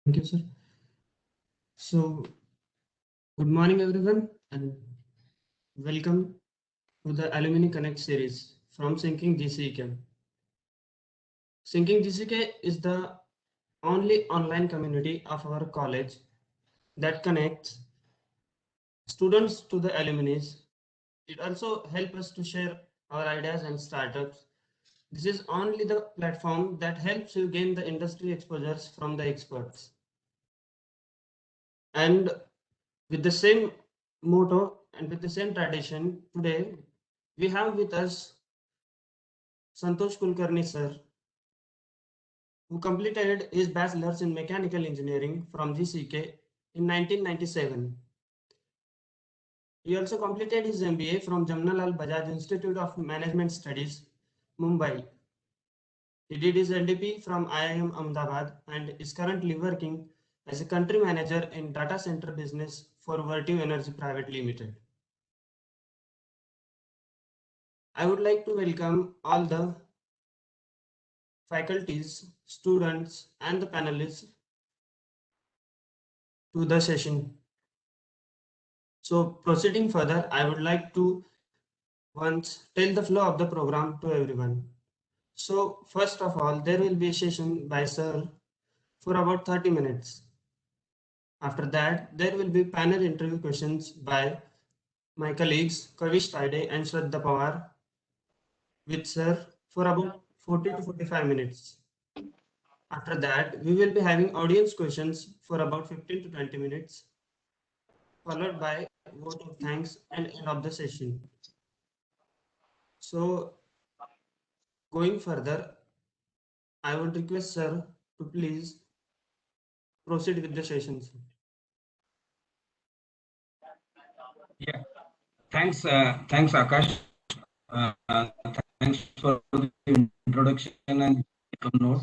Thank you, sir. So, good morning, everyone, and welcome to the Alumni Connect series from Sinking GCK. Sinking GCK is the only online community of our college that connects students to the alumni. It also helps us to share our ideas and startups. This is only the platform that helps you gain the industry exposures from the experts. And with the same motto and with the same tradition, today we have with us Santosh Kulkarni sir, who completed his bachelor's in mechanical engineering from GCK in 1997. He also completed his MBA from Jamnalal Bajaj Institute of Management Studies, Mumbai. He did his LDP from IIM Ahmedabad and is currently working as a country manager in data center business for Vertiv Energy Private Limited. I would like to welcome all the faculties, students, and the panelists to the session. So proceeding further, I would like to once tell the flow of the program to everyone. So first of all, there will be a session by Sir for about 30 minutes. After that, there will be panel interview questions by my colleagues Kavish Tade and Shraddha Pawar with Sir for about 40 to 45 minutes. After that, we will be having audience questions for about 15 to 20 minutes, followed by vote of thanks and end of the session. So going further, I would request sir to please proceed with the sessions. Yeah, thanks, Akash. Thanks for the introduction and welcome note.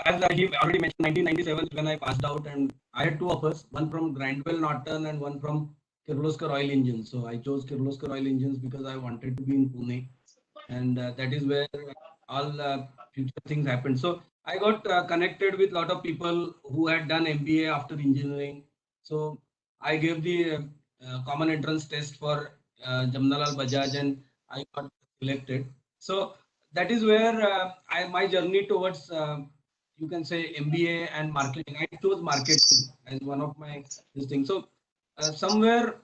As he already mentioned, 1997 when I passed out, and I had two offers, one from Grandwell Norton and one from Kirloskar Oil Engines. So I chose Kirloskar Oil Engines because I wanted to be in Pune, and that is where all future things happened. So I got connected with a lot of people who had done MBA after engineering. So I gave the common entrance test for Jamnalal Bajaj, and I got selected. So that is where my journey towards you can say MBA and marketing. I chose marketing as one of my this thing. So somewhere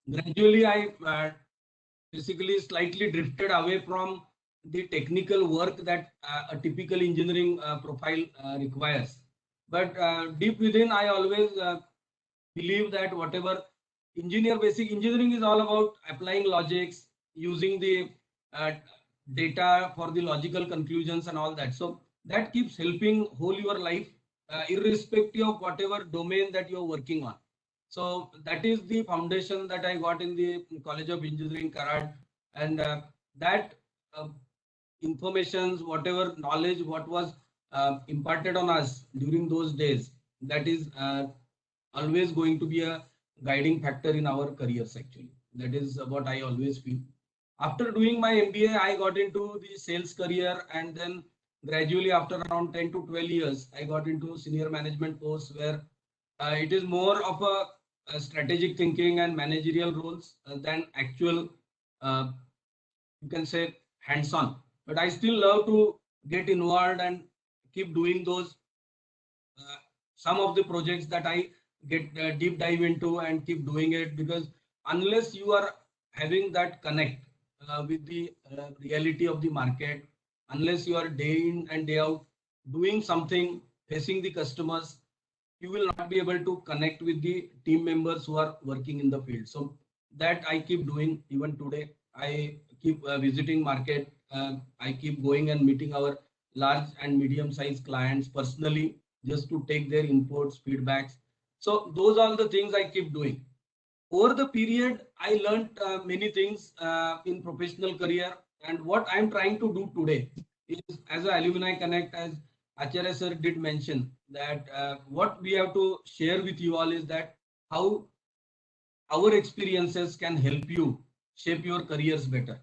gradually I basically slightly drifted away from the technical work that a typical engineering profile requires. But deep within, I always believe that whatever basic engineering is all about applying logics, using the uh, data for the logical conclusions and all that. So that keeps helping whole your life, irrespective of whatever domain that you're working on. So that is the foundation that I got in the College of Engineering, Karad, and that uh, informations, whatever knowledge, what was imparted on us during those days, that is always going to be a guiding factor in our careers. Actually, that is what I always feel. After doing my MBA, I got into the sales career, and then gradually, after around 10 to 12 years, I got into senior management posts where it is more of a strategic thinking and managerial roles than actual, uh, you can say, hands-on. But I still love to get involved and keep doing those uh, some of the projects that I get deep dive into and keep doing it, because unless you are having that connect with the reality of the market, unless you are day in and day out doing something facing the customers, you will not be able to connect with the team members who are working in the field. So that I keep doing even today. I keep visiting market. I keep going and meeting our large and medium sized clients personally, just to take their inputs, feedbacks. So those are the things I keep doing. Over the period, I learned many things in professional career, and what I'm trying to do today is, as a alumni connect, as Acharya sir did mention, that what we have to share with you all is that how our experiences can help you shape your careers better.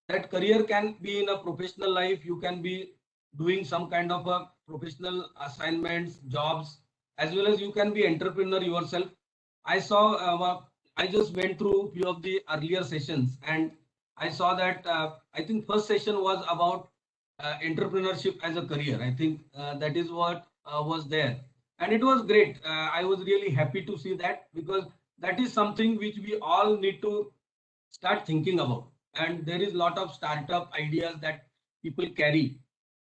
That career can be in a professional life, you can be doing some kind of a professional assignments, jobs, as well as you can be entrepreneur yourself. I saw, I just went through few of the earlier sessions, and I saw that I think first session was about entrepreneurship as a career. I think that is what was there, and it was great. I was really happy to see that, because that is something which we all need to start thinking about. And there is a lot of startup ideas that people carry.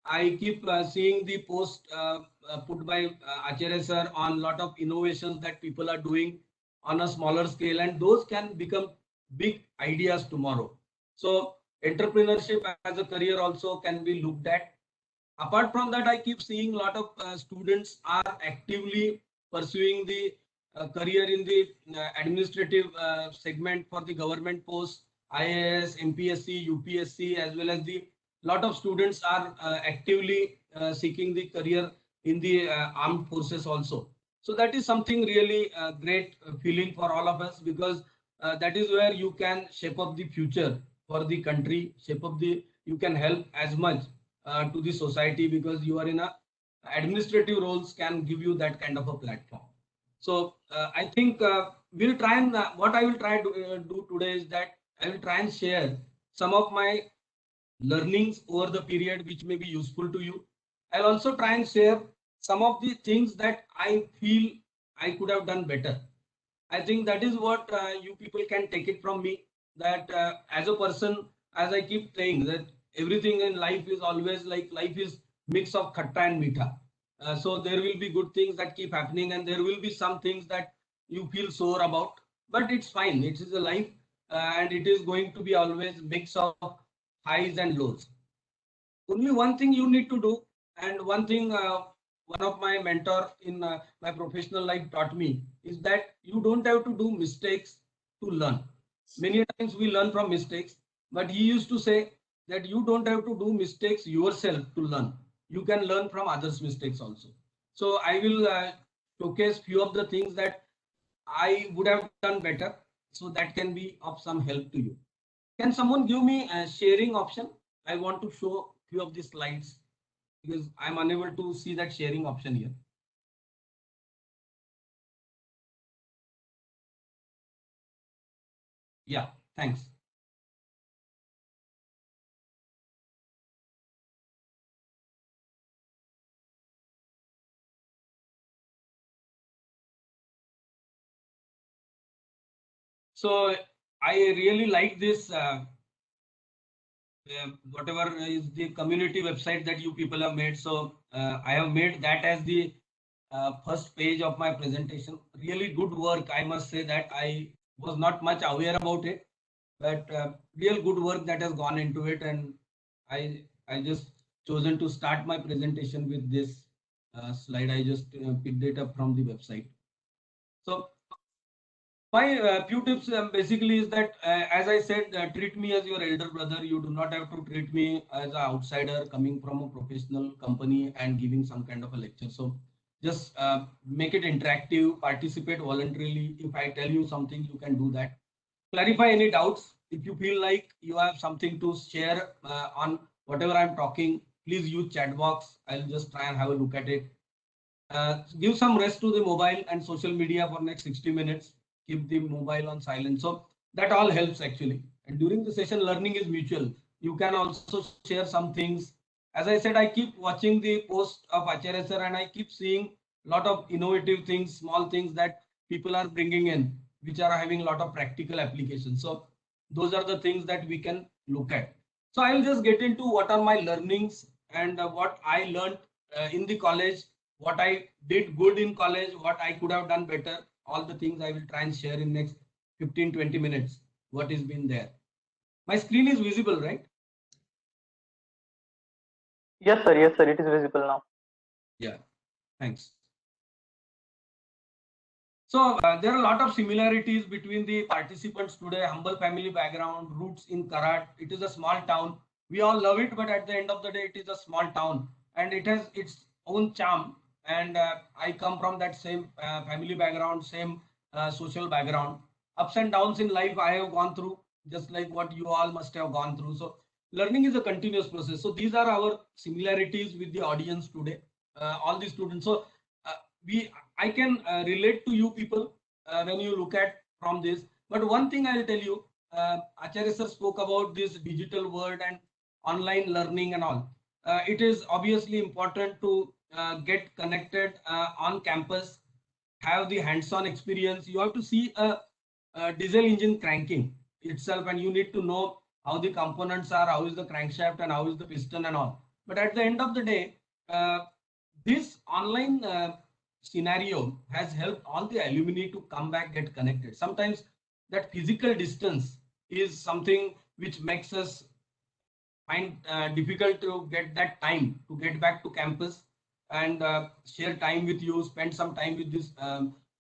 I keep seeing the post put by Acharya sir on a lot of innovations that people are doing on a smaller scale, and those can become big ideas tomorrow. So entrepreneurship as a career also can be looked at. Apart from that, I keep seeing a lot of students are actively pursuing the career in the administrative segment for the government posts, IAS, MPSC, UPSC, as well as the lot of students are actively seeking the career in the armed forces also. So that is something really great feeling for all of us, because that is where you can shape up the future for the country, shape up the, you can help as much to the society, because you are in a administrative roles can give you that kind of a platform. So I think we'll try and what I will try to do today is that I will try and share some of my learnings over the period which may be useful to you. I'll also try and share some of the things that I feel I could have done better. I think that is what you people can take it from me. That as a person, as I keep saying, that everything in life is always like life is mix of khatta and meetha. So there will be good things that keep happening, and there will be some things that you feel sore about. But it's fine. It is a life, and it is going to be always mix of highs and lows. Only one thing you need to do, and one thing one of my mentor in my professional life taught me, is that you don't have to do mistakes to learn. Many times we learn from mistakes, but he used to say that you don't have to do mistakes yourself to learn. You can learn from others mistakes also. So I will showcase few of the things that I would have done better, so that can be of some help to you. Can someone give me a sharing option? I want to show few of the slides, because I'm unable to see that sharing option here. Yeah, thanks. So I really like this, whatever is the community website that you people have made. So I have made that as the first page of my presentation. Really good work. I must say that I was not much aware about it, but real good work that has gone into it. And I just chosen to start my presentation with this slide. I just picked it up from the website. So my few tips basically is that, as I said, treat me as your elder brother. You do not have to treat me as an outsider coming from a professional company and giving some kind of a lecture. So just make it interactive, participate voluntarily. If I tell you something, you can do that. Clarify any doubts. If you feel like you have something to share on whatever I'm talking, please use chat box. I'll just try and have a look at it. Give some rest to the mobile and social media for next 60 minutes. Keep the mobile on silent. So that all helps actually. And during the session, learning is mutual. You can also share some things. As I said, I keep watching the post of Acharya sir, and I keep seeing a lot of innovative things, small things that people are bringing in, which are having a lot of practical applications. So those are the things that we can look at. So I will just get into what are my learnings and what I learned in the college, what I did good in college, what I could have done better, all the things I will try and share in next 15-20 minutes, what has been there. My screen is visible, right? Yes, sir. Yes, sir. It is visible now. Yeah, thanks. So there are a lot of similarities between the participants today. Humble family background, roots in Karat. It is a small town. We all love it, but at the end of the day, it is a small town, and it has its own charm. And I come from that same family background, same social background. Ups and downs in life I have gone through, just like what you all must have gone through. So learning is a continuous process. So these are our similarities with the audience today. all the students. So I can relate to you people when you look at from this. But one thing I will tell you, Acharya sir spoke about this digital world and online learning and all. It is obviously important to get connected on campus, have the hands-on experience. You have to see a diesel engine cranking itself, and you need to know how the components are, how is the crankshaft, and how is the piston and all. But at the end of the day, this online scenario has helped all the alumni to come back, get connected. Sometimes that physical distance is something which makes us find difficult to get that time to get back to campus and share time with you, spend some time with these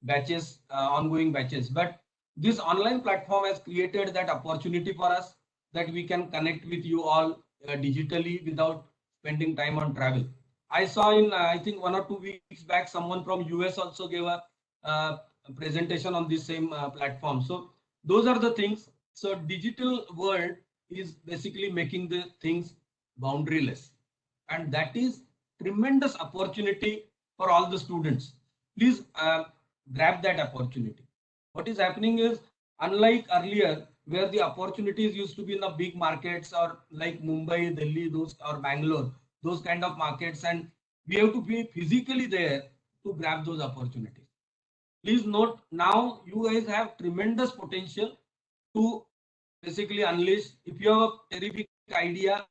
batches, ongoing batches. But this online platform has created that opportunity for us that we can connect with you all digitally without spending time on travel. I saw in I think 1 or 2 weeks back, someone from US also gave a presentation on this same platform. So those are the things. So digital world is basically making the things boundaryless, and that is tremendous opportunity for all the students. Please grab that opportunity. What is happening is, unlike earlier where the opportunities used to be in the big markets or like Mumbai, Delhi, those, or Bangalore, those kind of markets, and we have to be physically there to grab those opportunities. Please note, now you guys have tremendous potential to basically unleash. If you have a terrific idea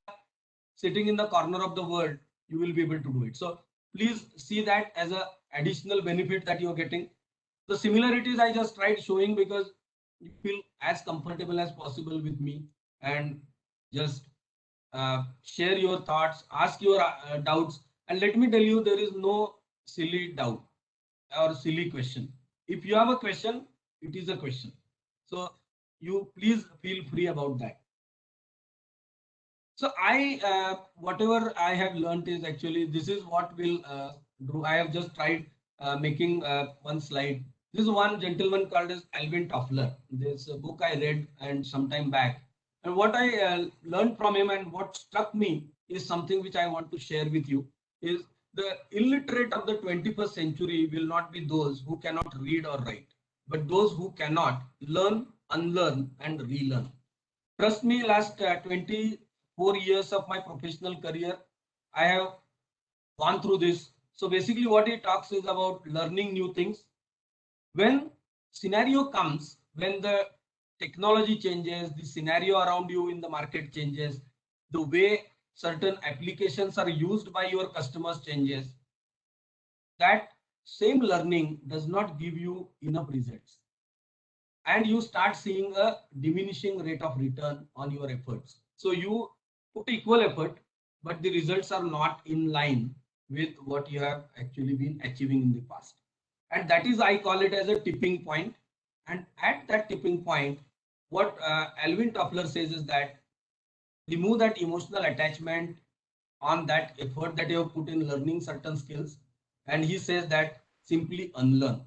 sitting in the corner of the world, you will be able to do it. So please see that as a additional benefit that you are getting. The similarities I just tried showing because you feel as comfortable as possible with me, and just share your thoughts, ask your doubts. And let me tell you, there is no silly doubt or silly question. If you have a question, it is a question. So you please feel free about that. So whatever I have learned is actually, this is what will do. I have just tried making one slide. This is one gentleman called as Alvin Toffler. This book I read and some time back. And what I learned from him and what struck me is something which I want to share with you is, the illiterate of the 21st century will not be those who cannot read or write, but those who cannot learn, unlearn, and relearn. Trust me, last 24 years of my professional career, I have gone through this. So basically what he talks is about learning new things. When scenario comes, when the technology changes, the scenario around you in the market changes, the way certain applications are used by your customers changes, that same learning does not give you enough results, and you start seeing a diminishing rate of return on your efforts. So you put equal effort, but the results are not in line with what you have actually been achieving in the past. And that is, I call it as a tipping point. And at that tipping point, what Alvin Toffler says is that remove that emotional attachment on that effort that you have put in learning certain skills. And he says that simply unlearn.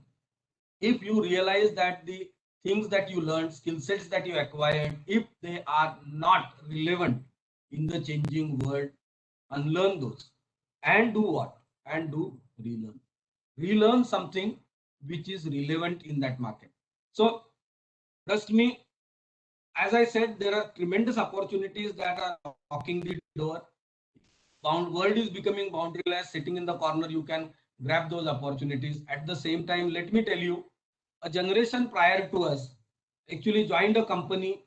If you realize that the things that you learned, skill sets that you acquired, if they are not relevant in the changing world, unlearn those. And do what? And do relearn. Relearn something which is relevant in that market. So trust me, as I said, there are tremendous opportunities that are knocking the door. World is becoming boundaryless. Sitting in the corner, you can grab those opportunities. At the same time, let me tell you, a generation prior to us actually joined a company,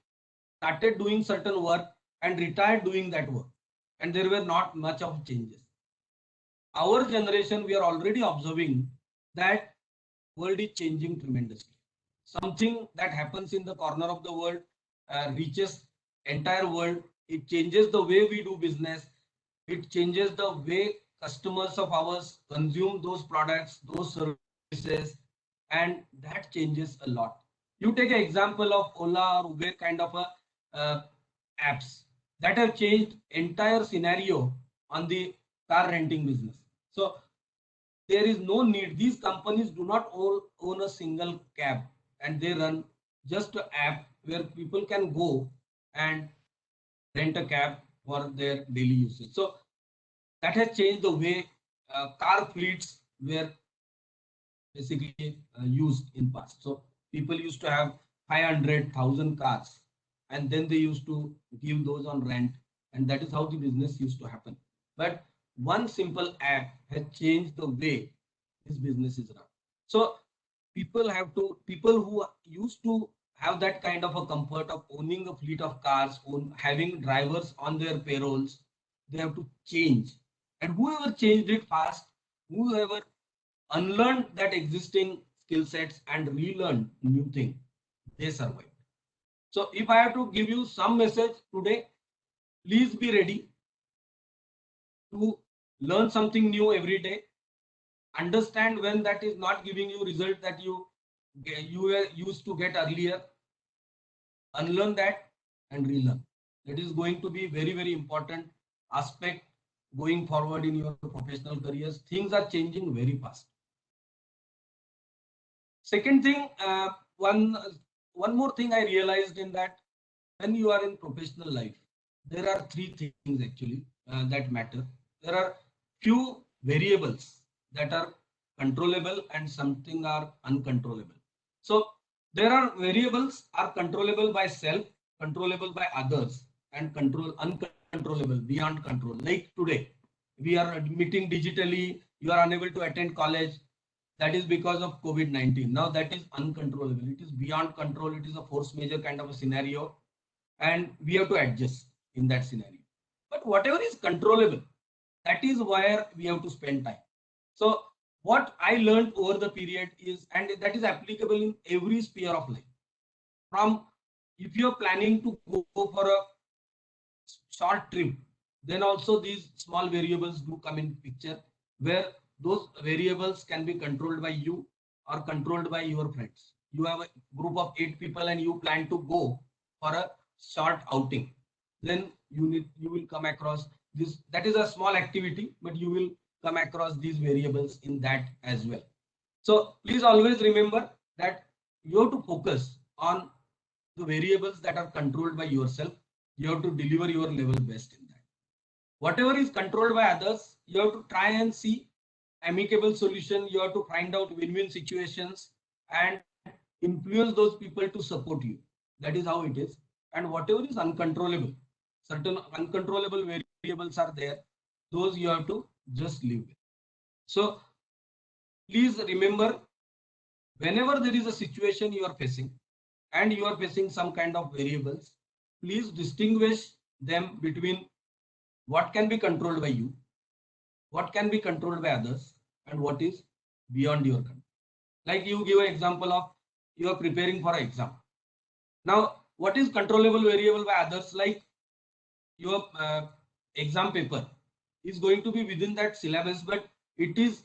started doing certain work, and retired doing that work. And there were not much of changes. Our generation, we are already observing that world is changing tremendously. Something that happens in the corner of the world reaches entire world. It changes the way we do business. It changes the way customers of ours consume those products, those services, and that changes a lot. You take an example of Ola or Uber kind of apps that have changed entire scenario on the car renting business. So there is no need. These companies do not own a single cab, and they run just an app where people can go and rent a cab for their daily usage. So that has changed the way car fleets were basically used in past. So people used to have 500,000 cars, and then they used to give those on rent, and that is how the business used to happen. But one simple app has changed the way this business is run. So people who used to have that kind of a comfort of owning a fleet of cars, having drivers on their payrolls, they have to change. And whoever changed it fast, whoever unlearned that existing skill sets and relearned new thing, they survive. So if I have to give you some message today, please be ready to learn something new every day. Understand when that is not giving you result that you were used to get earlier. Unlearn that and relearn. That is going to be very, very important aspect going forward in your professional careers. Things are changing very fast. Second thing, one more thing I realized in that when you are in professional life, there are three things actually that matter. There are few variables that are controllable and something are uncontrollable. So there are variables are controllable by self, controllable by others, and uncontrollable beyond control. Like today, we are meeting digitally. You are unable to attend college. That is because of COVID-19. Now that is uncontrollable. It is beyond control. It is a force majeure kind of a scenario, and we have to adjust in that scenario. But whatever is controllable, that is where we have to spend time. So what I learned over the period is, and that is applicable in every sphere of life. From if you're planning to go for a short trip, then also these small variables do come in picture, where those variables can be controlled by you or controlled by your friends. You have a group of 8 people and you plan to go for a short outing. Then you will come across this. That is a small activity, but you will come across these variables in that as well. So please always remember that you have to focus on the variables that are controlled by yourself. You have to deliver your level best in that. Whatever is controlled by others, you have to try and see amicable solution. You have to find out win-win situations and influence those people to support you. That is how it is. And whatever is uncontrollable, certain uncontrollable variables are there, those you have to just live with. So please remember, whenever there is a situation you are facing and you are facing some kind of variables, please distinguish them between what can be controlled by you, what can be controlled by others, and what is beyond your control. Like you give an example of you are preparing for an exam. Now, what is controllable variable by others? Like your exam paper is going to be within that syllabus, but it is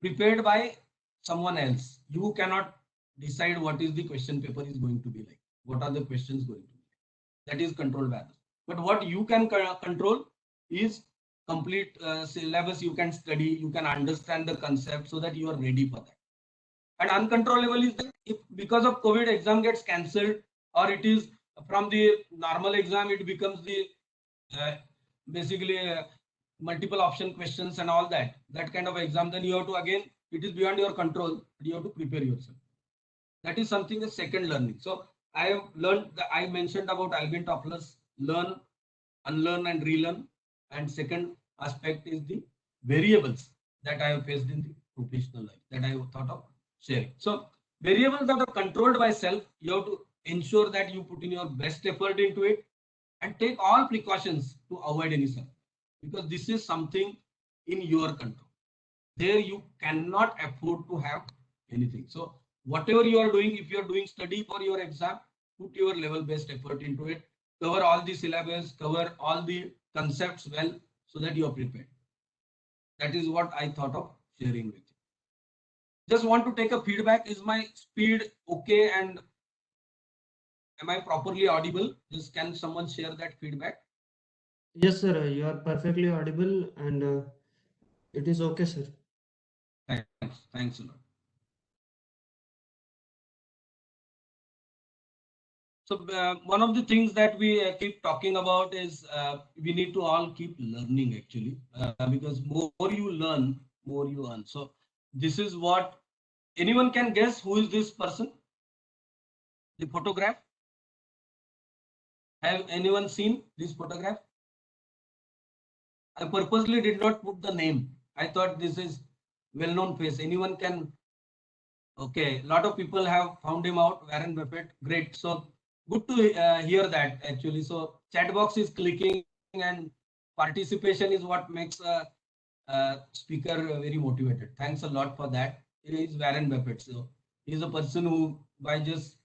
prepared by someone else. You cannot decide what is the question paper is going to be like. What are the questions going to be? That is controlled by others. But what you can control is complete syllabus. You can study, you can understand the concept so that you are ready for that. And uncontrollable is that if because of COVID exam gets cancelled, or it is from the normal exam, it becomes the basically multiple option questions and all that kind of exam, then you have to again, it is beyond your control, but you have to prepare yourself. That is something the second learning. So I have learned that I mentioned about Alvin Toffler's learn, unlearn and relearn. And second aspect is the variables that I have faced in the professional life that I thought of sharing. So variables that are controlled by self, you have to ensure that you put in your best effort into it and take all precautions to avoid any suffering, because this is something in your control. There you cannot afford to have anything. So whatever you are doing, if you are doing study for your exam, put your level best effort into it, cover all the syllabus, cover all the concepts well, so that you are prepared. That is what I thought of sharing with you. Just want to take a feedback. Is my speed okay, and am I properly audible? Just can someone share that feedback? Yes, sir. You are perfectly audible, and it is okay, sir. Thanks a lot. So one of the things that we keep talking about is we need to all keep learning actually, because more you learn, more you earn. So this is what anyone can guess. Who is this person? The photograph. Have anyone seen this photograph? I purposely did not put the name. I thought this is well-known face. Anyone can. Okay, a lot of people have found him out. Warren Buffett. Great. So good to hear that actually. So chat box is clicking and participation is what makes a speaker very motivated. Thanks a lot for that. He is Warren Buffett. So he's a person who, by just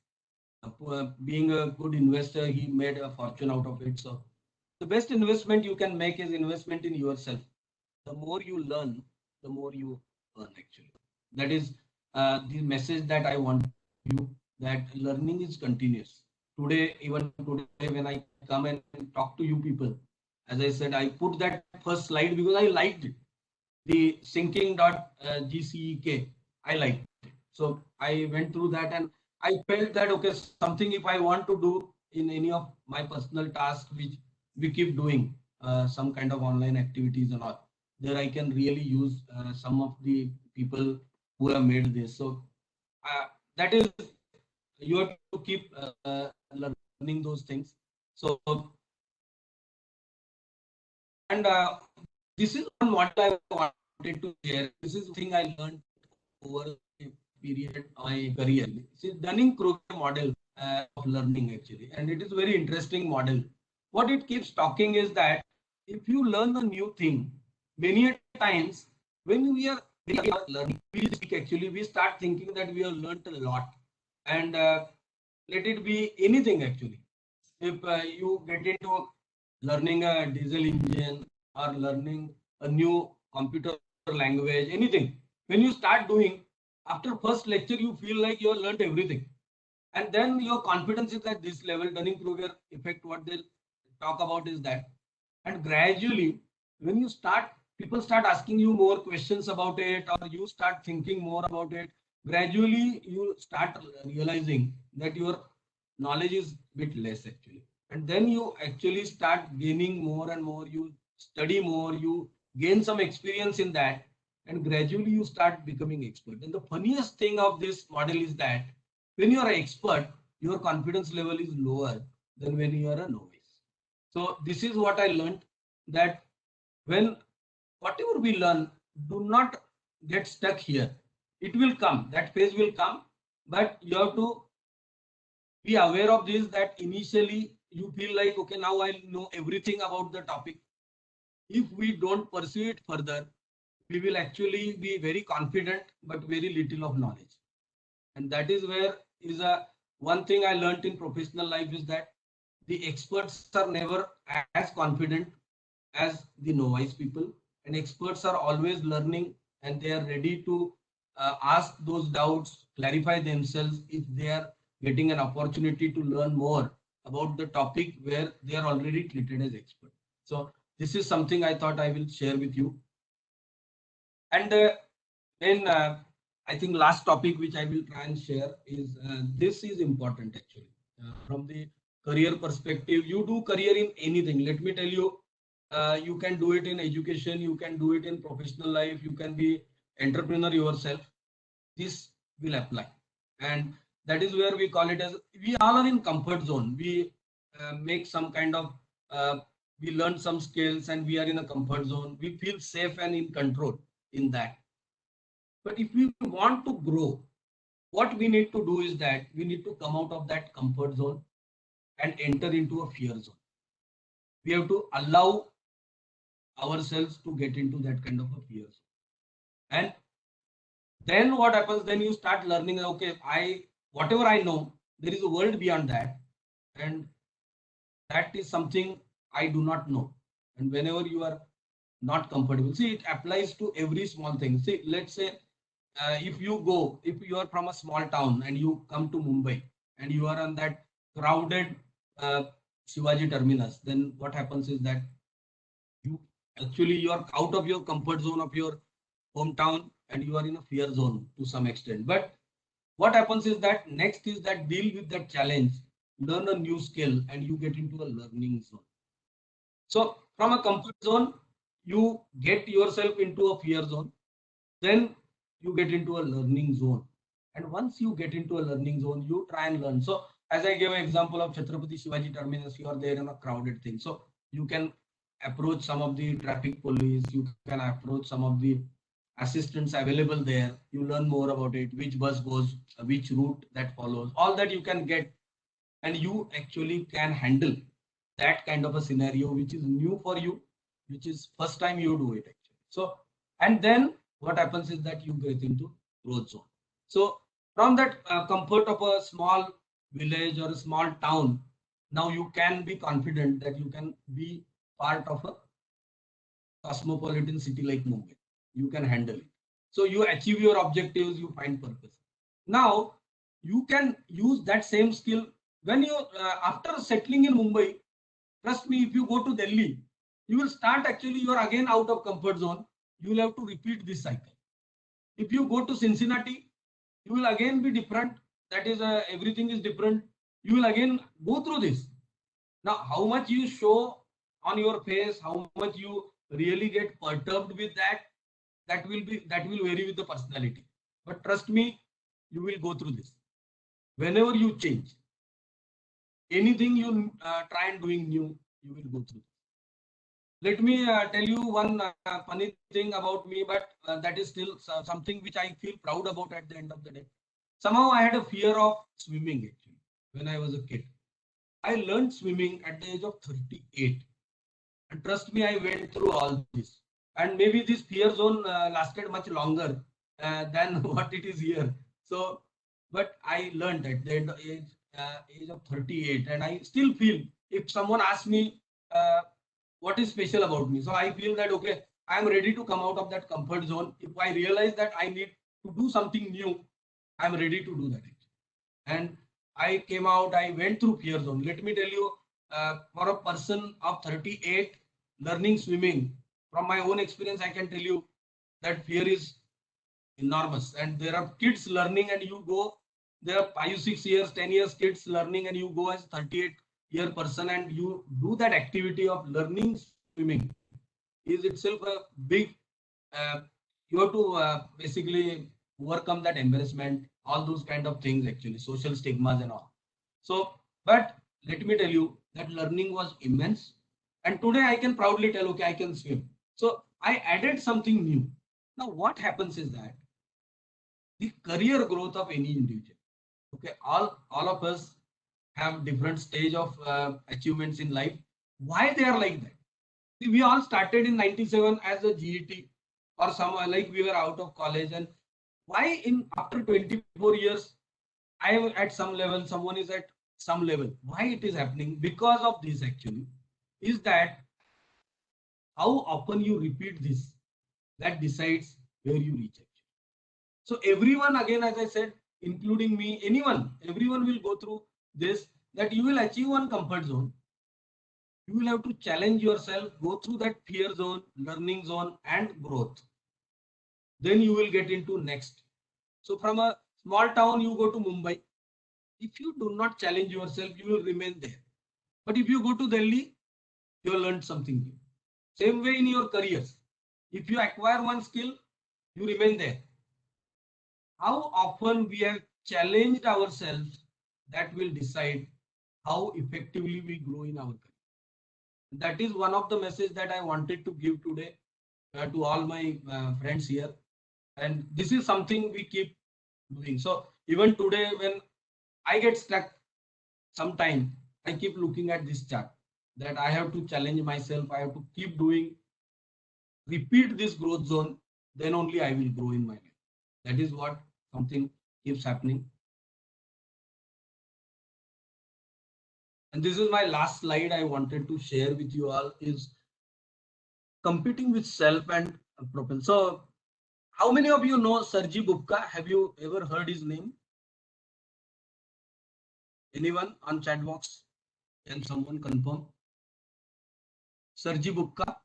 being a good investor, he made a fortune out of it. So the best investment you can make is investment in yourself. The more you learn, the more you earn actually. That is the message that I want you, that learning is continuous. Today, even today, when I come and talk to you people, as I said, I put that first slide because I liked it. The syncing.gcek, I liked it. So I went through that and I felt that, okay, something if I want to do in any of my personal tasks, which we keep doing, some kind of online activities and all, there I can really use some of the people who have made this. So that is, you have to keep learning those things. So, and this is one model I wanted to share. This is thing I learned over a period of my career. This is Dunning-Kruger model of learning actually, and it is very interesting model. What it keeps talking is that if you learn a new thing, many times when we are learning, we start thinking that we have learned a lot, and let it be anything actually. If you get into learning a diesel engine or learning a new computer language, anything, when you start doing, after first lecture, you feel like you have learned everything. And then your confidence is at this level. Dunning-Kruger effect, what they talk about is that. And gradually, when you start, people start asking you more questions about it, or you start thinking more about it. Gradually, you start realizing that your knowledge is a bit less actually. And then you actually start gaining more and more. You study more, you gain some experience in that, and gradually you start becoming expert. And the funniest thing of this model is that when you are an expert, your confidence level is lower than when you are a novice. So this is what I learned, that when whatever we learn, do not get stuck here. It will come, that phase will come, but you have to be aware of this, that initially you feel like, okay, now I know everything about the topic. If we don't pursue it further, we will actually be very confident, but very little of knowledge. And that is where is a one thing I learned in professional life is that the experts are never as confident as the novice people, and experts are always learning and they are ready to ask those doubts, clarify themselves if they are getting an opportunity to learn more about the topic where they are already treated as expert. So this is something I thought I will share with you. And then I think last topic which I will try and share is this is important actually from the career perspective. You do career in anything. Let me tell you, you can do it in education, you can do it in professional life, you can be entrepreneur yourself. This will apply, and that is where we call it as we all are in comfort zone. We make some kind of we learn some skills and we are in a comfort zone. We feel safe and in control in that. But if we want to grow, what we need to do is that we need to come out of that comfort zone and enter into a fear zone. We have to allow ourselves to get into that kind of a fear zone. And then what happens? Then you start learning, okay, whatever I know, there is a world beyond that. And that is something I do not know. And whenever you are not comfortable, see, it applies to every small thing. See, let's say if you are from a small town and you come to Mumbai and you are on that crowded Shivaji terminus, then what happens is that you are out of your comfort zone of your hometown and you are in a fear zone to some extent. But what happens is that next is that deal with that challenge, learn a new skill, and you get into a learning zone. So from a comfort zone, you get yourself into a fear zone. then you get into a learning zone. And once you get into a learning zone, you try and learn. So as I gave an example of Chhatrapati Shivaji Terminus, you are there in a crowded thing. So you can approach some of the traffic police, you can approach some of the assistants available there. You learn more about it, which bus goes, which route that follows, all that you can get. And you actually can handle that kind of a scenario, which is new for you, which is first time you do it actually. So, and then what happens is that you get into growth zone. So from that comfort of a small village or a small town, now you can be confident that you can be part of a cosmopolitan city like Mumbai. You can handle it. So you achieve your objectives, you find purpose. Now you can use that same skill when you after settling in Mumbai. Trust me, if you go to Delhi, you will start actually you are again out of comfort zone. You will have to repeat this cycle. If you go to Cincinnati, you will again be different. That is, everything is different. You will again go through this. Now, how much you show on your face, how much you really get perturbed with that, that will vary with the personality. But trust me, you will go through this. Whenever you change, anything you try and doing new, you will go through. Let me tell you one funny thing about me, but that is still something which I feel proud about at the end of the day. Somehow I had a fear of swimming actually when I was a kid. I learned swimming at the age of 38. And trust me, I went through all this. And maybe this fear zone lasted much longer than what it is here. So, but I learned at the age of 38. And I still feel if someone asks me, what is special about me? So I feel that, okay, I am ready to come out of that comfort zone. If I realize that I need to do something new, I'm ready to do that. And I came out, I went through fear zone. Let me tell you, for a person of 38 learning swimming, from my own experience, I can tell you that fear is enormous. And there are kids learning, and you go, there are 5, 6 years, 10 years kids learning, and you go as 38-year person and you do that activity of learning swimming is itself a big, uh, you have to basically overcome that embarrassment, all those kind of things actually, social stigmas and all. So, but let me tell you that learning was immense. And today I can proudly tell, okay, I can swim. So I added something new. Now what happens is that the career growth of any individual, okay, all of us have different stage of achievements in life. Why they are like that? See, we all started in 97 as a GET or some like we were out of college, and why in after 24 years I am at some level, someone is at some level. Why it is happening? Because of this actually is that how often you repeat this that decides where you reach actually. So everyone, again, as I said, including me, anyone, everyone will go through this, that you will achieve one comfort zone. You will have to challenge yourself, go through that fear zone, learning zone, and growth. Then you will get into next. So from a small town, you go to Mumbai. If you do not challenge yourself, you will remain there. But if you go to Delhi, you will learn something new. Same way in your careers. If you acquire one skill, you remain there. How often we have challenged ourselves, that will decide how effectively we grow in our career. That is one of the message that I wanted to give today to all my friends here. And this is something we keep doing. So even today, when I get stuck sometime, I keep looking at this chart, that I have to challenge myself. I have to keep doing, repeat this growth zone, then only I will grow in my life. That is what something keeps happening. And this is my last slide I wanted to share with you all, is competing with self and propel. So how many of you know Sergey Bubka? Have you ever heard his name? Anyone on chat box? Can someone confirm? Sergey Bubka?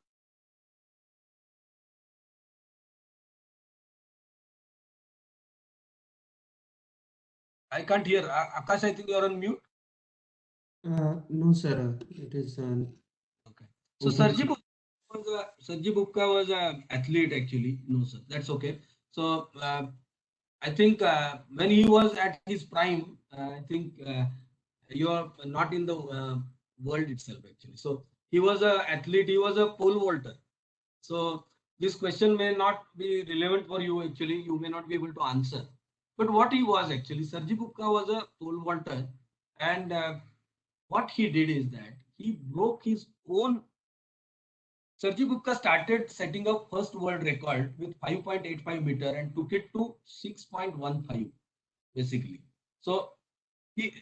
I can't hear. Akash, I think you are on mute. No, sir. It is Okay. So open. Sergey Bubka was an athlete actually. No, sir. That's okay. So I think when he was at his prime, I think you're not in the world itself actually. So he was a athlete, he was a pole vaulter. So this question may not be relevant for you actually, you may not be able to answer. But what he was actually, Sarji Gupta was a pole vaulter, and what he did is that he broke his own. Sarji Gupta started setting up first world record with 5.85 meter and took it to 6.15 basically. So he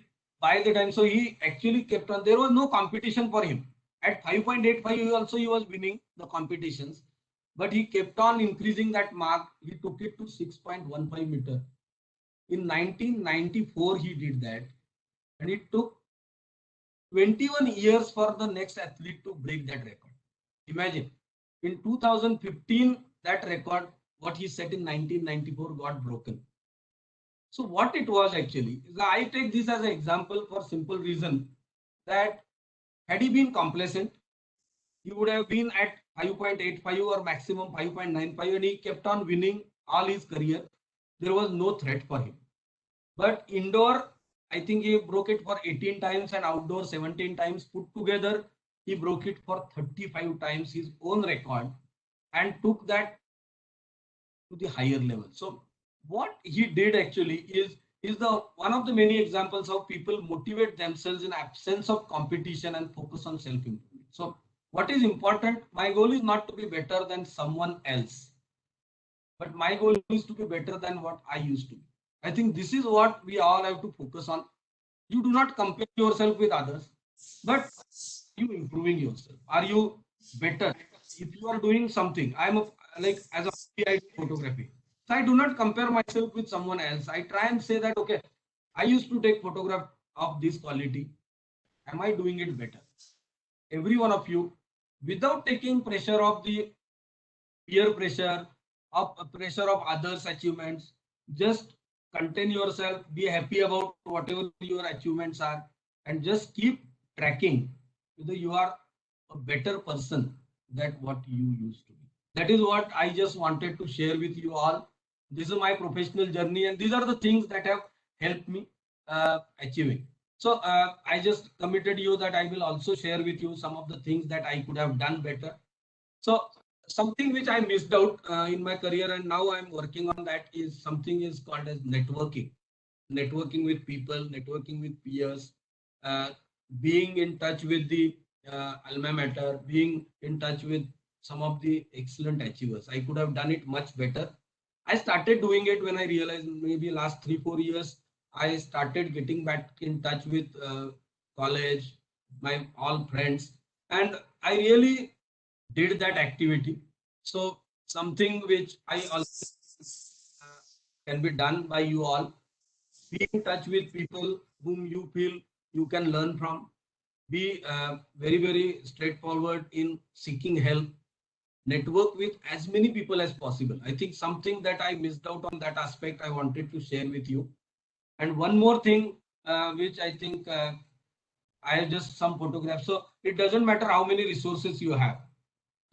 by the time, so he actually kept on. There was no competition for him at 5.85. He was winning the competitions, but he kept on increasing that mark. He took it to 6.15 meter. In 1994 he did that, and it took 21 years for the next athlete to break that record. Imagine, in 2015 that record what he set in 1994 got broken. So what it was actually is, I take this as an example for simple reason that had he been complacent, he would have been at 5.85 or maximum 5.95, and he kept on winning all his career. There was no threat for him. But indoor, I think he broke it for 18 times and outdoor 17 times. Put together, he broke it for 35 times, his own record, and took that to the higher level. So what he did actually is the one of the many examples how people motivate themselves in absence of competition and focus on self improvement. So what is important, my goal is not to be better than someone else, but my goal is to be better than what I used to be. I think this is what we all have to focus on. You do not compare yourself with others, but you improving yourself. Are you better? If you are doing something, I'm a, like as a hobby, I do photography. So I do not compare myself with someone else. I try and say that okay, I used to take photograph of this quality. Am I doing it better? Every one of you, without taking pressure of the peer pressure, of pressure of others' achievements, just contain yourself, be happy about whatever your achievements are, and just keep tracking whether you are a better person than what you used to be. That is what I just wanted to share with you all. This is my professional journey, and these are the things that have helped me achieving. So I just committed you that I will also share with you some of the things that I could have done better. So something which I missed out in my career, and now I'm working on that, is something is called as networking. Networking with people, networking with peers, uh, being in touch with the alma mater, being in touch with some of the excellent achievers. I could have done it much better. I started doing it when I realized maybe last 3 4 years. I started getting back in touch with college, my all friends, and I really did that activity. So something which I also uh, can be done by you all. Be in touch with people whom you feel you can learn from. Be very straightforward in seeking help. Network with as many people as possible. I think something that I missed out on that aspect I wanted to share with you. And one more thing, which I think I have just some photographs. So it doesn't matter how many resources you have,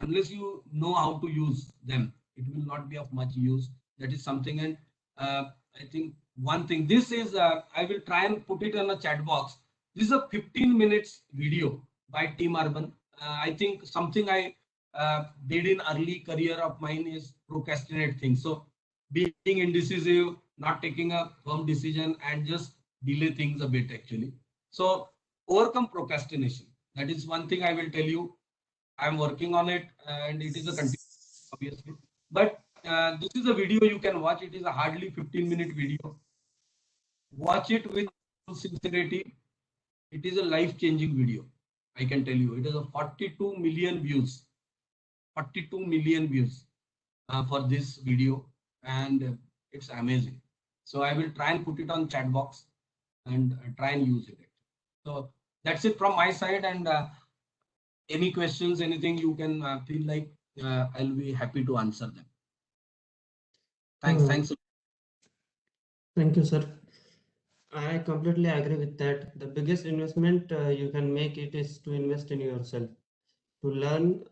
unless you know how to use them, it will not be of much use. That is something. And I think one thing, this is I will try and put it on a chat box. This is a 15 minutes video by Team Urban. I think something I did in early career of mine is procrastinate things. So being indecisive, not taking a firm decision, and just delay things a bit actually. So overcome procrastination, that is one thing I will tell you. I'm working on it, and it is a continuous, obviously. But this is a video you can watch. It is a hardly 15-minute video. Watch it with sincerity. It is a life-changing video. I can tell you. It is a 42 million views. 42 million views for this video, and it's amazing. So I will try and put it on chat box and try and use it. So that's it from my side, and any questions, anything you can feel like, I'll be happy to answer them. Thanks. Uh, Thanks. Thank you, sir. I completely agree with that. The biggest investment you can make it is to invest in yourself. To learn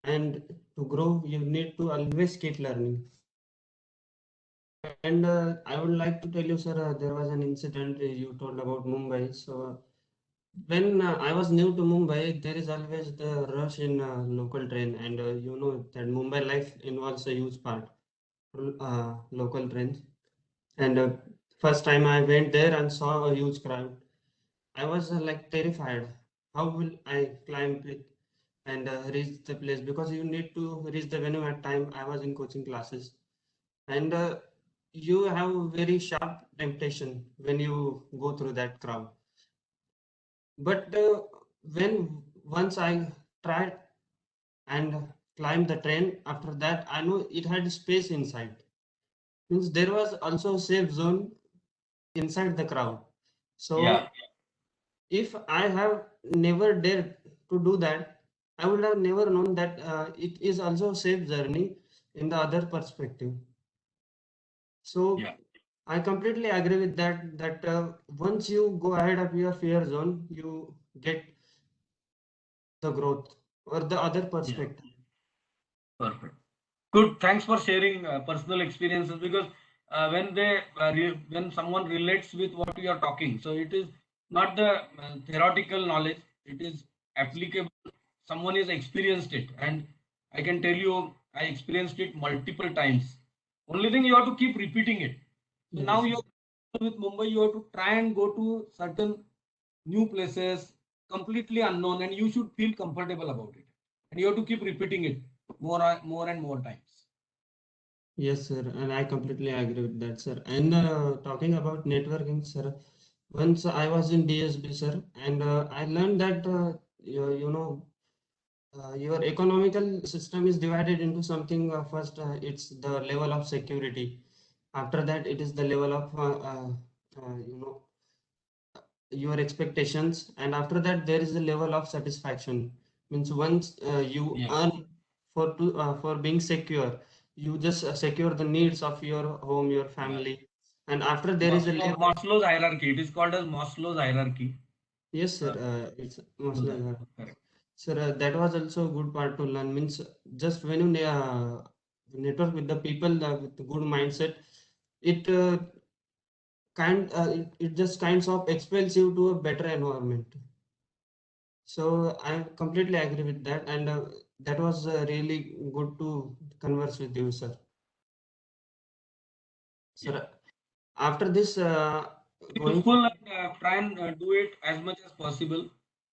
and to grow, you need to always keep learning. And I would like to tell you, sir, there was an incident you told about Mumbai. So when I was new to Mumbai, there is always the rush in local train, and you know that Mumbai life involves a huge part local trains. And first time I went there and saw a huge crowd, I was like terrified. How will I climb it and reach the place? Because you need to reach the venue at time. I was in coaching classes, and you have very sharp temptation when you go through that crowd. But when once I tried and climbed the train, after that I know it had space inside. Means there was also a safe zone inside the crowd. Yeah, So if I have never dared to do that, I would have never known that it is also a safe journey in the other perspective. So yeah, I completely agree with that. That once you go ahead of your fear zone, you get the growth or the other yeah. perspective. Perfect. Good. Thanks for sharing personal experiences because when someone relates with what we are talking, so it is not the theoretical knowledge. It is applicable. Someone has experienced it, and I can tell you, I experienced it multiple times. Only thing you have to keep repeating it. So now Yes, you with Mumbai, you have to try and go to certain new places, completely unknown, and you should feel comfortable about it. And you have to keep repeating it more and more times. yes, sir, and I completely agree with that, sir. And talking about networking, sir, once I was in DSB, sir, and I learned that you know your economical system is divided into something. First, it's the level of security. After that, it is the level of you know your expectations, and after that there is a level of satisfaction. Means once you Yeah. earn for being secure, you just secure the needs of your home, your Yeah. family, and after there is a level. Maslow's hierarchy. It is called as Maslow's hierarchy. Yes, sir, Uh, it's so mostly that correct. sir, that was also a good part to learn. Means just when you network with the people with good mindset, it it just kinds of expels you to a better environment. So I completely agree with that, and that was really good to converse with you, sir. Yeah. Sir, after this, going Useful forward, and try and do it as much as possible.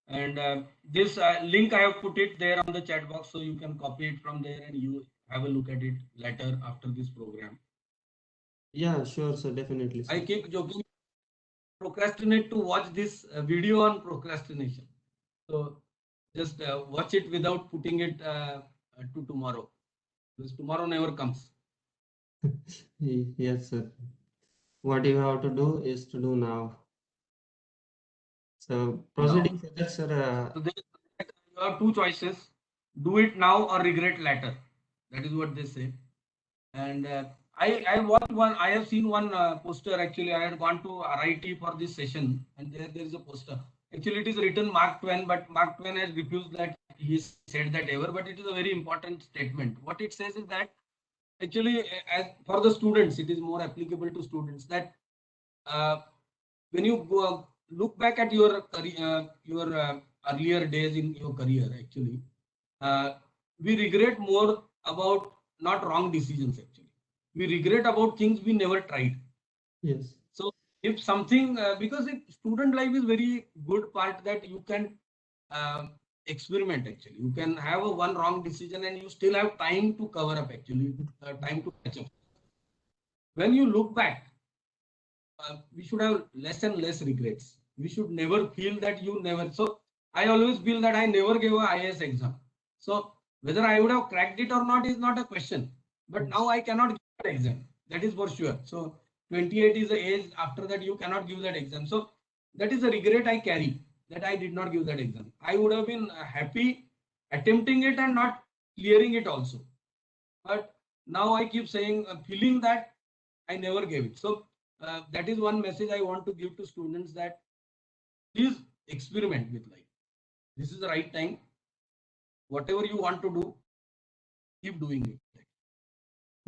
And this link I have put it there on the chat box, so you can copy it from there and you have a look at it later after this program. yeah, sure, sir, definitely, I sir. keep joking, procrastinate to watch this video on procrastination. So just watch it without putting it to tomorrow, because tomorrow never comes. Yes, sir. What you have to do is to do now. So Now, proceeding further, sir. so you have two choices: do it now or regret later. That is what they say. And I watched one. I have seen one poster. Actually, I had gone to RIT for this session, and there is a poster. Actually, it is written Mark Twain, but Mark Twain has refused that he said that ever. But it is a very important statement. What it says is that actually, as for the students, it is more applicable to students that uh, when you go, look back at your your earlier days in your career, actually, uh, we regret more about not wrong decisions. Actually, we regret about things we never tried. Yes, So if something because if student life is very good part that you can uh, experiment. Actually, you can have a one wrong decision and you still have time to cover up. Actually, time to catch up. When you look back, we should have less and less regrets. We should never feel that you never. So I always feel that I never gave a IAS exam. So whether I would have cracked it or not is not a question. But now yes, I cannot give that exam. That is for sure. So 28 is the age after that you cannot give that exam. So that is a regret I carry that I did not give that exam. I would have been happy attempting it and not clearing it also. But now I keep saying, feeling that I never gave it. So that is one message I want to give to students that please experiment with life. This is the right time. Whatever you want to do, keep doing it.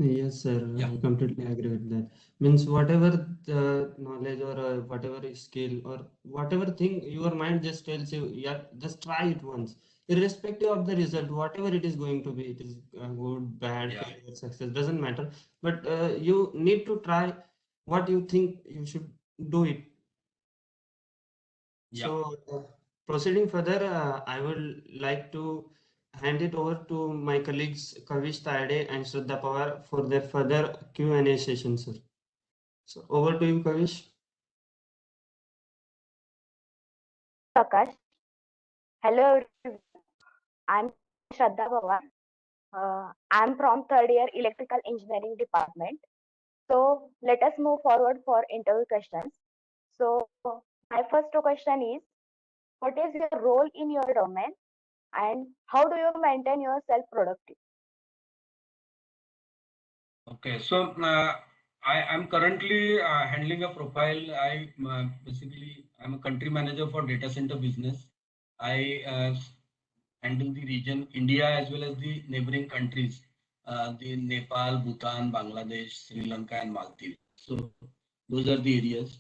Yes, sir. Yeah, I completely agree with that. Means whatever the knowledge or whatever skill or whatever thing your mind just tells you, yeah, just try it once, irrespective of the result, whatever it is going to be. It is good, bad, yeah, failure, success, doesn't matter. But you need to try what you think you should do it. yeah. So, proceeding further, I would like to hand it over to my colleagues Kavish Tade and Shraddha Pawar for their further Q&A session, sir. So, over to you, Kavish. Prakash. Hello everyone. I'm Shraddha Pawar. I'm from third year electrical engineering department. So let us move forward for interview questions. So my first question is, what is your role in your domain and how do you maintain yourself productive? Okay, so I'm currently handling a profile. Basically I'm a country manager for data center business. I handle the region India as well as the neighboring countries, the Nepal, Bhutan, Bangladesh, Sri Lanka, and Maldives. So those are the areas.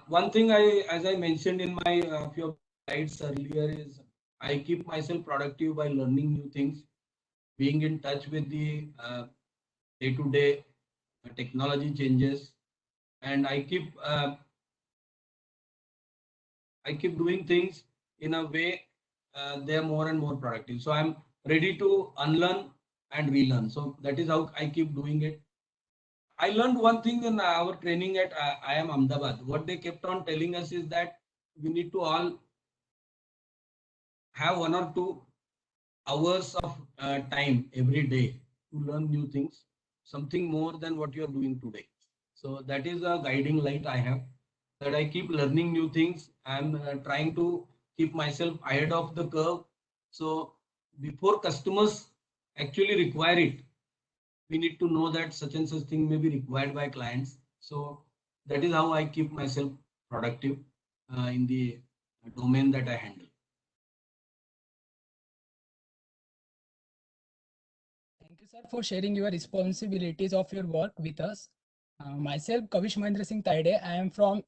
One thing as I mentioned in my few slides earlier, is I keep myself productive by learning new things, being in touch with the day-to-day technology changes, and I keep doing things in a way they are more and more productive. So I'm ready to unlearn and relearn. So that is how I keep doing it. I learned one thing in our training at IIM Ahmedabad. What they kept on telling us is that we need to all have 1 or 2 hours of time every day to learn new things, something more than what you are doing today. So that is a guiding light I have, that I keep learning new things. I'm trying to keep myself ahead of the curve. So before customers actually require it, we need to know that such and such thing may be required by clients. So that is how I keep myself productive in the domain that I handle. Thank you, sir, for sharing your responsibilities of your work with us. Myself, Kavish Mahendra Singh Taide. I am from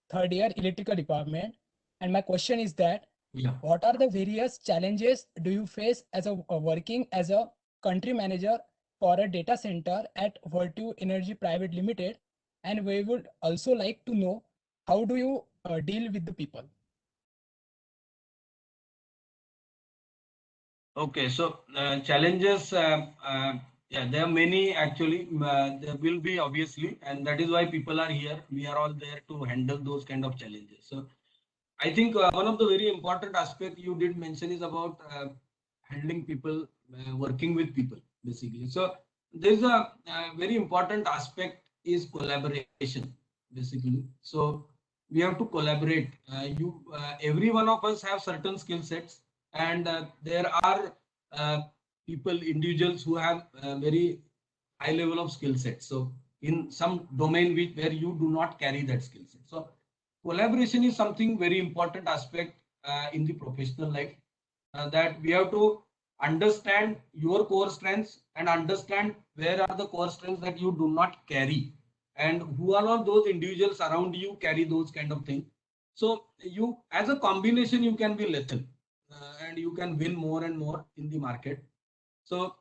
third year electrical department, and my question is that Yeah. what are the various challenges do you face as a working as a country manager for a data center at Virtu Energy Private Limited? And we would also like to know how do you deal with the people? Okay, so challenges, yeah, there are many actually. There will be obviously, and that is why people are here. We are all there to handle those kind of challenges. So I think one of the very important aspect you did mention is about handling people, working with people, basically. So there's a very important aspect is collaboration, basically. So we have to collaborate. Every one of us have certain skill sets, and there are uh, people, individuals who have very high level of skill set. So in some domain where you do not carry that skill set. So collaboration is something very important aspect in the professional life, that we have to understand your core strengths and understand where are the core strengths that you do not carry, and who are all those individuals around you carry those kind of things. So you, as a combination, you can be lethal, and you can win more and more in the market. So,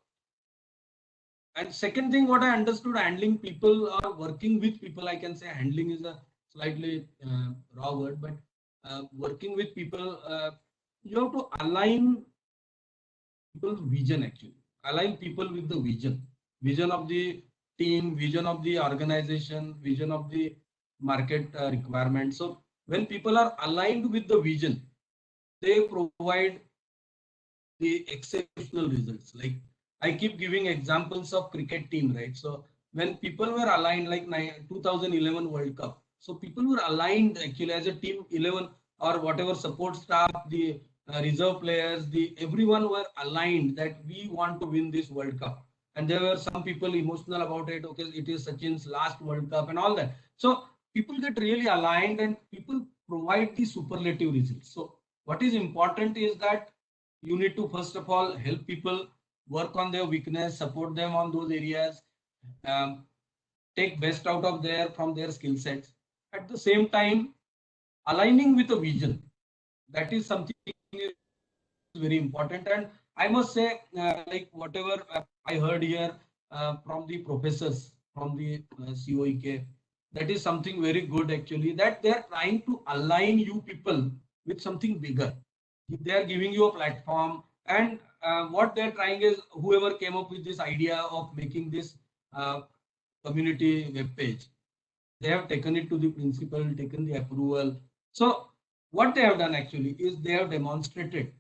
and second thing, what I understood, handling people or working with people, I can say handling is a slightly raw word, but working with people, you have to align people's vision actually. Align people with the vision of the team, vision of the organization, vision of the market requirement. So when people are aligned with the vision, they provide the exceptional results. Like I keep giving examples of cricket team, right? So when people were aligned, like 2011 World Cup, so people were aligned actually as a team 11 or whatever support staff, the reserve players, the everyone were aligned that we want to win this World Cup. And there were some people emotional about it. Okay, it is Sachin's last World Cup and all that. So people get really aligned and people provide the superlative results. So what is important is that you need to first of all help people work on their weakness, support them on those areas, um, take best out of their from their skill sets. At the same time, aligning with a vision. That is something very important. And I must say, like whatever I heard here from the professors from the COEK, that is something very good actually, that they are trying to align you people with something bigger. They are giving you a platform, and what they're trying is whoever came up with this idea of making this uh, community web page, they have taken it to the principal, taken the approval. So what they have done actually is they have demonstrated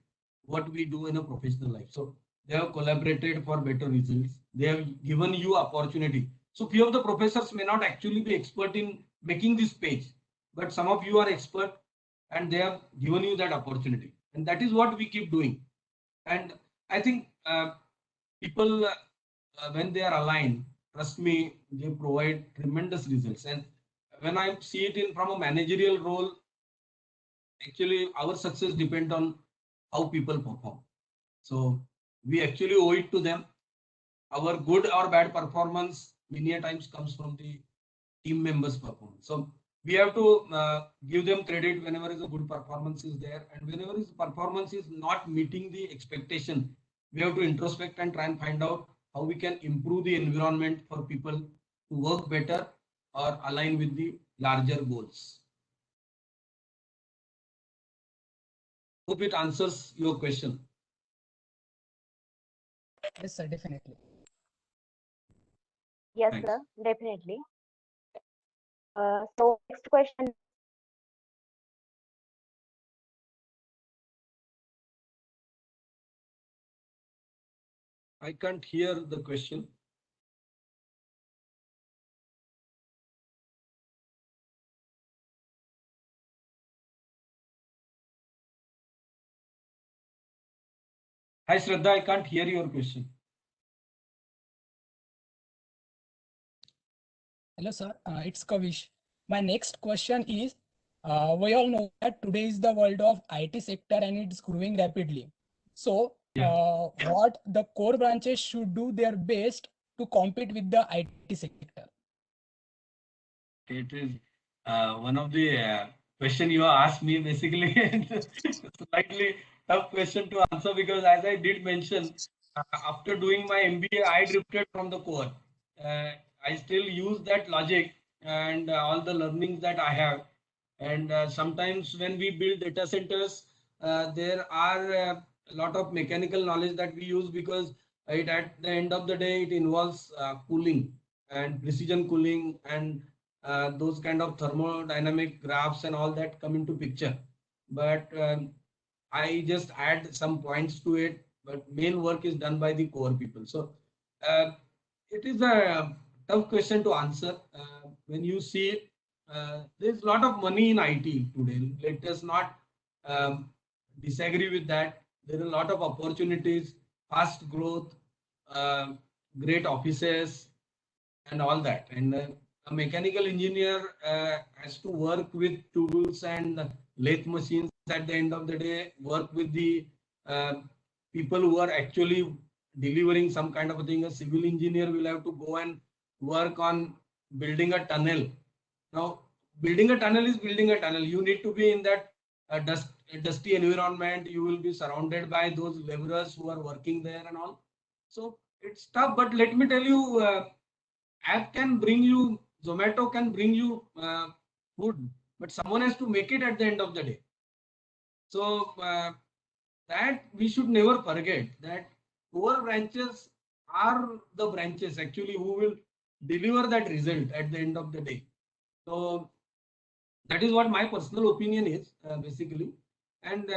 what we do in a professional life. So they have collaborated for better results. They have given you opportunity. So few of the professors may not actually be expert in making this page, but some of you are expert and they have given you that opportunity. And that is what we keep doing. And I think people, when they are aligned, trust me, they provide tremendous results. And when I see it in from a managerial role, actually our success depends on how people perform. So we actually owe it to them. Our good or bad performance many a times comes from the team members' performance. So we have to give them credit whenever is a good performance is there, and whenever his performance is not meeting the expectation, we have to introspect and try and find out how we can improve the environment for people to work better or align with the larger goals. Hope it answers your question. Yes, sir, definitely. Yes, Thanks. sir, definitely. So next question. I can't hear the question. Hi, Shraddha, I can't hear your question. Hello, sir. It's Kavish. My next question is, we all know that today is the world of IT sector and it's growing rapidly. So, Yeah. what the core branches should do their best to compete with the IT sector? It is one of the question you asked me basically. Slightly tough question to answer because as I did mention, after doing my MBA, I drifted from the core. Uh, I still use that logic and all the learnings that I have. And sometimes when we build data centers, there are a lot of mechanical knowledge that we use because it, at the end of the day, it involves cooling and precision cooling and those kind of thermodynamic graphs and all that come into picture. But I just add some points to it, but main work is done by the core people. So uh, it is a tough question to answer. When you see it, there's a lot of money in IT today. Let us not um, disagree with that. There are a lot of opportunities, fast growth, uh, great offices, and all that. And a mechanical engineer has to work with tools and lathe machines at the end of the day, work with the uh, people who are actually delivering some kind of a thing. A civil engineer will have to go and work on building a tunnel. Now, building a tunnel is building a tunnel. You need to be in that dusty environment. You will be surrounded by those laborers who are working there and all. So it's tough, but let me tell you, app can bring you, Zomato can bring you food, but someone has to make it at the end of the day. So that we should never forget that core branches are the branches actually who will deliver that result at the end of the day. So that is what my personal opinion is basically. And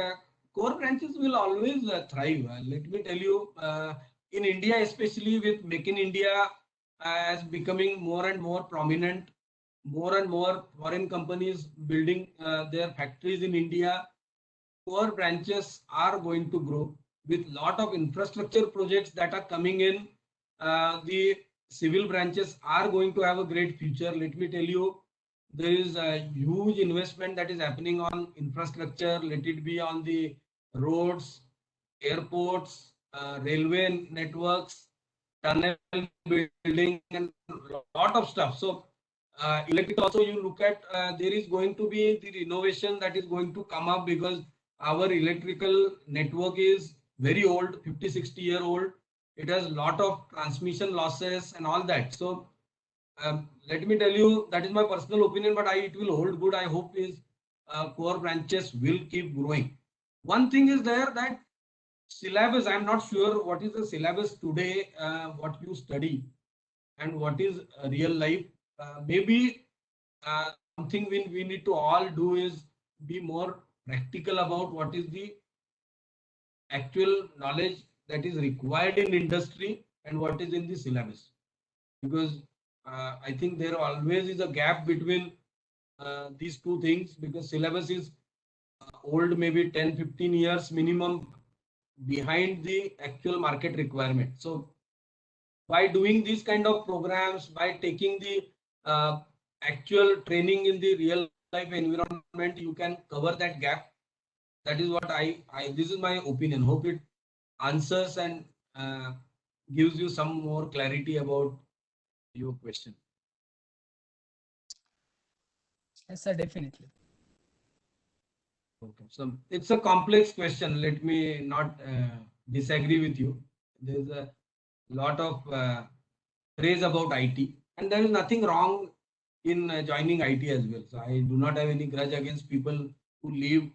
core branches will always thrive. Let me tell you, in India, especially with Make in India as becoming more and more prominent, more and more foreign companies building their factories in India, core branches are going to grow with lot of infrastructure projects that are coming in. The civil branches are going to have a great future. Let me tell you, there is a huge investment that is happening on infrastructure. Let it be on the roads, airports, railway networks, tunnel building, and lot of stuff. So electrical also you look at, there is going to be the innovation that is going to come up because our electrical network is very old, 50-60 year old. It has a lot of transmission losses and all that. So let me tell you, that is my personal opinion, but it will hold good. I hope is core branches will keep growing. One thing is there that syllabus, I'm not sure what is the syllabus today, what you study and what is real life. Maybe something we need to all do is be more practical about what is the actual knowledge that is required in industry and what is in the syllabus. Because I think there always is a gap between these two things, because syllabus is old, maybe 10-15 years minimum behind the actual market requirement. So by doing these kind of programs, by taking the actual training in the real life environment, you can cover that gap. That is what I this is my opinion. Hope it answers and gives you some more clarity about your question. Yes, sir, definitely. Okay, so it's a complex question. Let me not disagree with you. There's a lot of praise about IT, and there is nothing wrong in joining IT as well. So I do not have any grudge against people who leave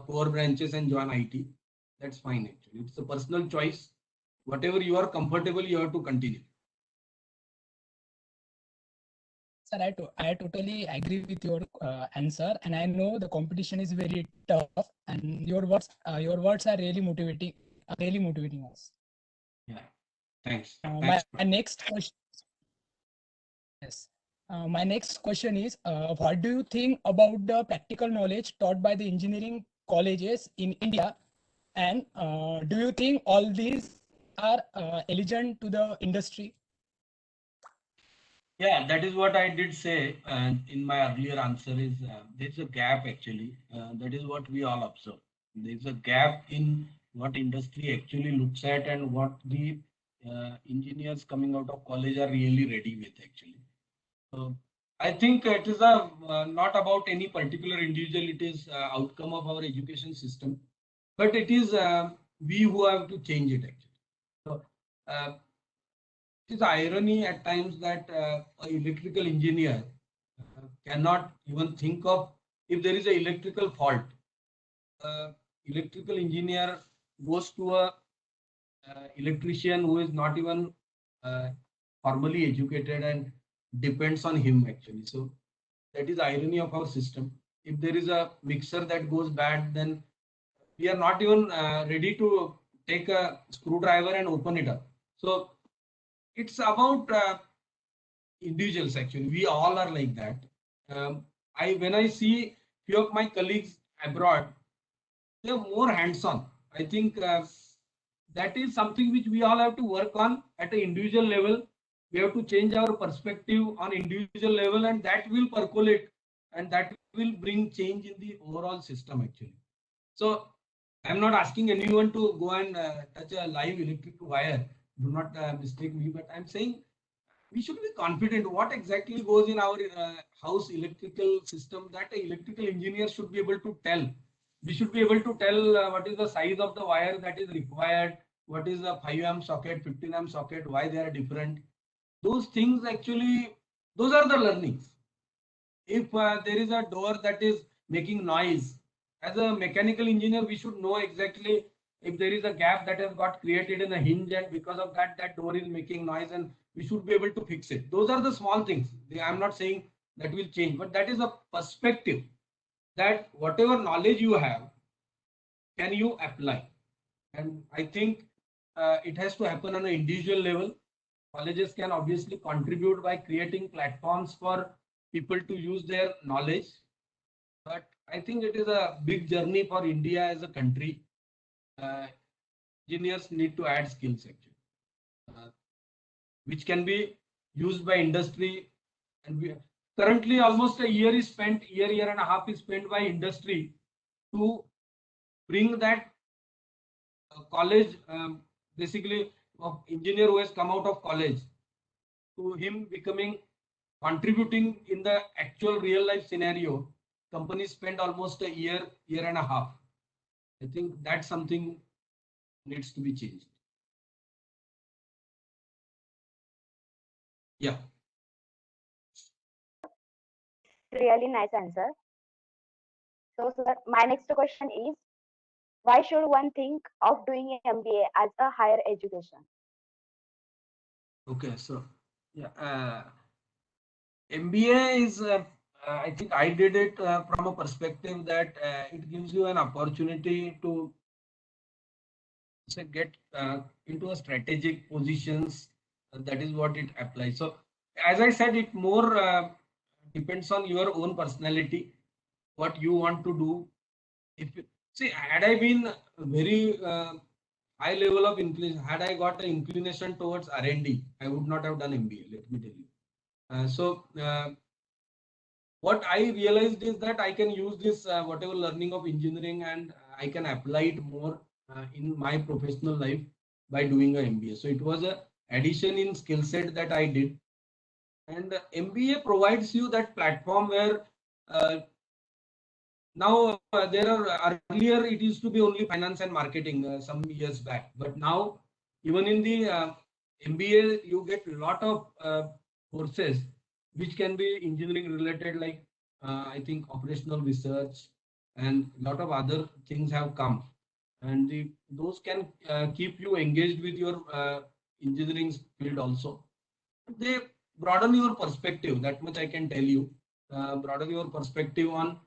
core branches and join IT. That's fine actually. It's a personal choice. Whatever you are comfortable, you have to continue. Sir, I totally agree with your answer, and I know the competition is very tough, and your words are really motivating us. Yeah, thanks. My next question. Yes. My next question is, what do you think about the practical knowledge taught by the engineering colleges in India, and do you think all these are eligible to the industry? Yeah, that is what I did say in my earlier answer is there's a gap actually. That is what we all observe. There's a gap in what industry actually looks at and what the engineers coming out of college are really ready with actually. So I think it is a not about any particular individual. It is outcome of our education system, but it is we who have to change it actually. So it is irony at times that an electrical engineer cannot even think of if there is an electrical fault. Electrical engineer goes to a electrician who is not even formally educated and depends on him actually. So that is the irony of our system. If there is a mixer that goes bad, then we are not even ready to take a screwdriver and open it up. So it's about individuals actually. We all are like that. When I see few of my colleagues abroad, they're more hands-on. I think that is something which we all have to work on at an individual level. We have to change our perspective on individual level, and that will percolate and that will bring change in the overall system actually. So I'm not asking anyone to go and touch a live electric wire. Do not mistake me, but I'm saying we should be confident what exactly goes in our house electrical system that an electrical engineer should be able to tell. We should be able to tell what is the size of the wire that is required, what is the 5 amp socket, 15 amp socket, why they are different. Those things actually, those are the learnings. If there is a door that is making noise, as a mechanical engineer, we should know exactly if there is a gap that has got created in a hinge, and because of that, that door is making noise, and we should be able to fix it. Those are the small things. I'm not saying that will change, but that is a perspective that whatever knowledge you have, can you apply? And I think it has to happen on an individual level. Colleges can obviously contribute by creating platforms for people to use their knowledge. But I think it is a big journey for India as a country. Engineers need to add skills actually, which can be used by industry. And currently almost a year is spent, year and a half is spent by industry to bring that college basically of engineer who has come out of college to him becoming contributing in the actual real life scenario, companies spend almost a year and a half. I think that's something needs to be changed. Yeah. Really nice answer. So, sir, my next question is, why should one think of doing MBA as a higher education? Okay. So yeah, MBA is. I think I did it from a perspective that it gives you an opportunity to say get into a strategic positions. That is what it applies. So as I said, it more depends on your own personality, what you want to do. If see, had I been very high level of inclination, had I got an inclination towards R&D, I would not have done MBA. Let me tell you. What I realized is that I can use this whatever learning of engineering and I can apply it more in my professional life by doing a MBA. So it was a addition in skill set that I did, and MBA provides you that platform where uh, now there are earlier it used to be only finance and marketing some years back, but now even in the MBA you get a lot of courses which can be engineering related, like I think operational research and a lot of other things have come, and those can keep you engaged with your engineering field also. They broaden your perspective. That much I can tell you. Broaden your perspective on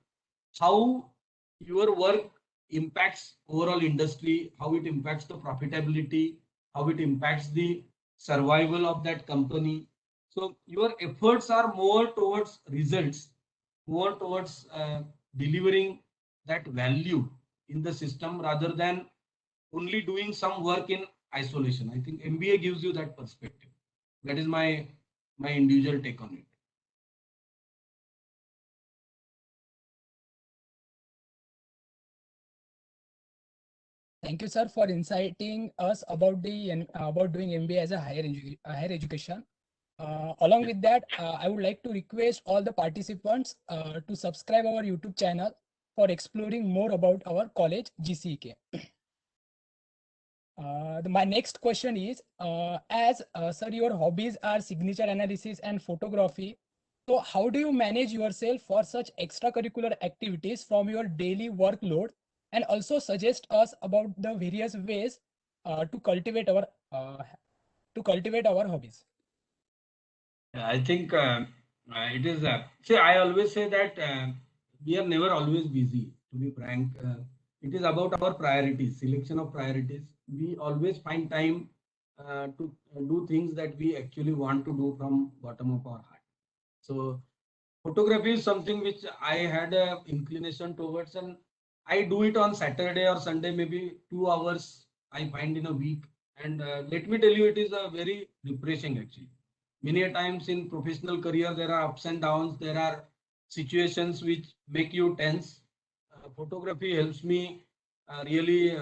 how your work impacts overall industry, how it impacts the profitability, how it impacts the survival of that company. So your efforts are more towards results, more towards delivering that value in the system rather than only doing some work in isolation. I think MBA gives you that perspective. That is my individual take on it. Thank you, sir, for inciting us about about doing MBA as a higher education. Along Yeah. with that, I would like to request all the participants to subscribe our YouTube channel for exploring more about our college GCK. My next question is, as sir, your hobbies are signature analysis and photography. So how do you manage yourself for such extracurricular activities from your daily workload, and also suggest us about the various ways to uh, cultivate our hobbies? Yeah, I think it is. See, I always say that we are never always busy. To be frank, it is about our priorities, selection of priorities. We always find time to do things that we actually want to do from bottom of our heart. So, photography is something which I had a inclination towards, and I do it on Saturday or Sunday, maybe 2 hours I find in a week. And let me tell you, it is a very refreshing actually. Many a times in professional career, there are ups and downs. There are situations which make you tense. Photography helps me really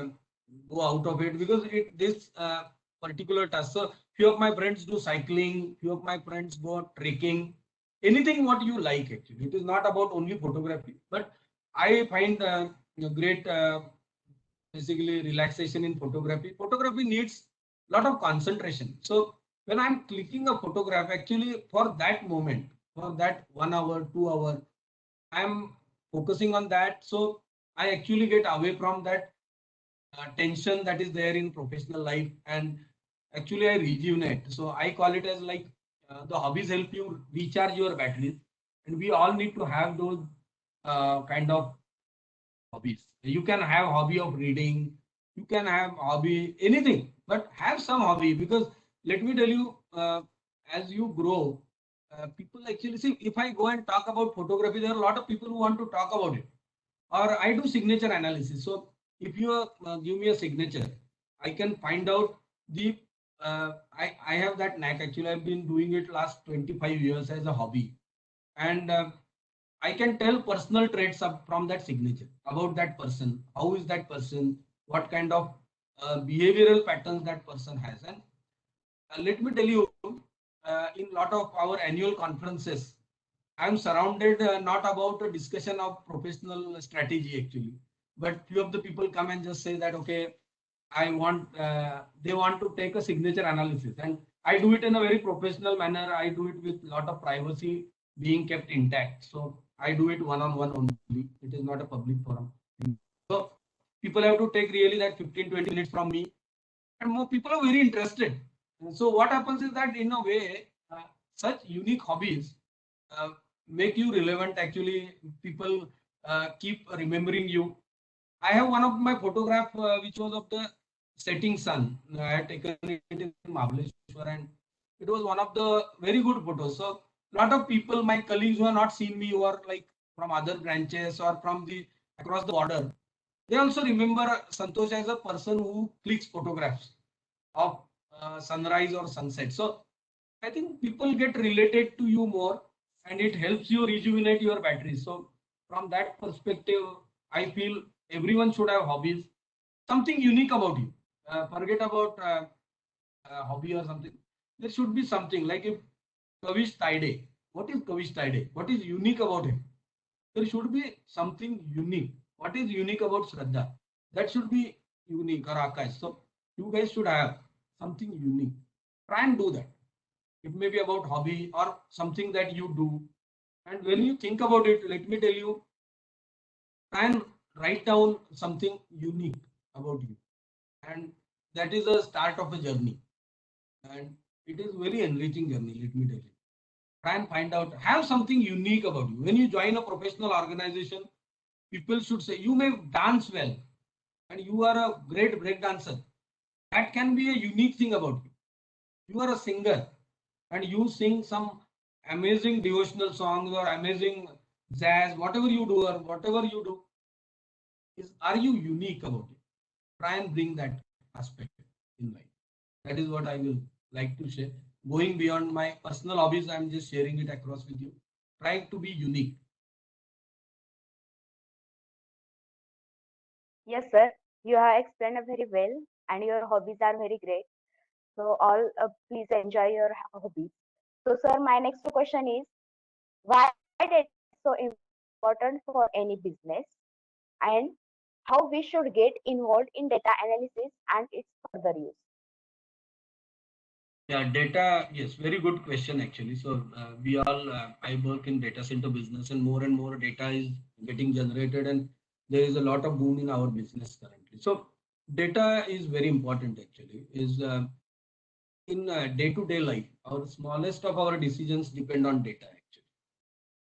go out of it because it this particular task. So few of my friends do cycling, few of my friends go trekking, anything what you like actually. It is not about only photography, but I find great basically relaxation in photography. Photography needs a lot of concentration. So when I'm clicking a photograph, actually for that moment, for that 1 hour, 2 hour, I'm focusing on that. So I actually get away from that tension that is there in professional life, and actually I rejuvenate. So I call it as like the hobbies help you recharge your batteries, and we all need to have those kind of hobbies. You can have hobby of reading, you can have hobby anything, but have some hobby because let me tell you, as you grow, people actually see. If I go and talk about photography, there are a lot of people who want to talk about it, or I do signature analysis. So if you give me a signature, I can find out the. I have that knack actually. I've been doing it last 25 years as a hobby, and I can tell personal traits from that signature about that person. How is that person? What kind of behavioral patterns that person has. And let me tell you, in lot of our annual conferences, I am surrounded not about a discussion of professional strategy actually, but few of the people come and just say that, okay, they want to take a signature analysis, and I do it in a very professional manner. I do it with lot of privacy being kept intact. So I do it one-on-one only. It is not a public forum. So people have to take really that 15-20 minutes from me, and more people are very interested. And so what happens is that in a way, such unique hobbies uh, make you relevant. Actually, people keep remembering you. I have one of my photograph which was of the setting sun. I had taken it in Mahabaleshwar, and it was one of the very good photos. So a lot of people, my colleagues who have not seen me, who are like from other branches or from the across the border, they also remember Santosh as a person who clicks photographs of sunrise or sunset. So I think people get related to you more, and it helps you rejuvenate your battery. So from that perspective, I feel everyone should have hobbies, something unique about you. Forget about hobby or something. There should be something like if Kavish Taide. What is Kavish Taide? What is unique about him? There should be something unique. What is unique about Shraddha? That should be unique, or Akash. So you guys should have something unique. Try and do that. It may be about hobby or something that you do. And when you think about it, let me tell you, try and write down something unique about you. And that is the start of a journey. And it is very enriching journey, let me tell you. Try and find out, have something unique about you. When you join a professional organization, people should say, you may dance well and you are a great break dancer. That can be a unique thing about you. You are a singer and you sing some amazing devotional songs or amazing jazz, whatever you do or whatever you do, is are you unique about it? Try and bring that aspect in life. That is what I will like to share. Going beyond my personal hobbies, I'm just sharing it across with you. Trying to be unique. Yes, sir. You have explained very well, and your hobbies are very great. So all please enjoy your hobbies. So, sir, my next question is why data is so important for any business, and how we should get involved in data analysis and its further use. Yeah, data, yes, very good question actually. So I work in data center business, and more data is getting generated, and there is a lot of boom in our business currently. So data is very important actually. Is in day-to-day life, our smallest of our decisions depend on data actually.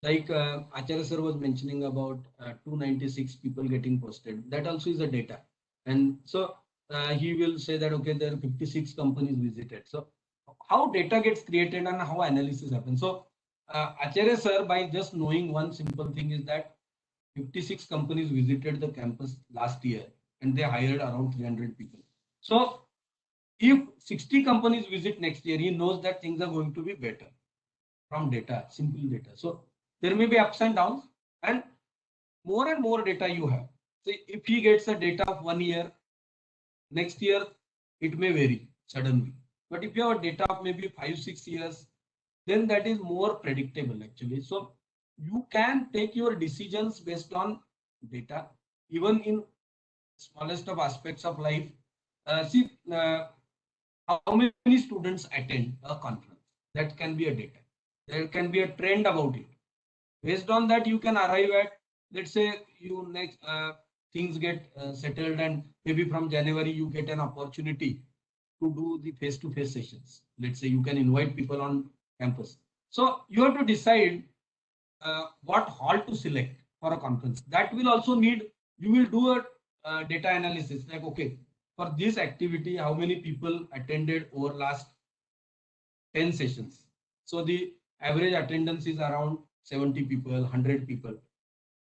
Like Acharya sir was mentioning about 296 people getting posted. That also is a data. And so he will say that, okay, there are 56 companies visited. So how data gets created and how analysis happens. So Acharya sir, by just knowing one simple thing is that 56 companies visited the campus last year and they hired around 300 people. So if 60 companies visit next year, he knows that things are going to be better from data, simple data. So there may be ups and downs, and more data you have. So if he gets a data of 1 year, next year it may vary suddenly. But if you have a data of maybe 5-6 years, then that is more predictable actually. So you can take your decisions based on data, even in smallest of aspects of life. See, how many students attend a conference? That can be a data. There can be a trend about it. Based on that, you can arrive at, let's say, you next things get settled, and maybe from January you get an opportunity to do the face-to-face sessions. Let's say you can invite people on campus. So you have to decide what hall to select for a conference. That will also need, you will do a data analysis like, okay, for this activity, how many people attended over last 10 sessions. So the average attendance is around 70 people, 100 people.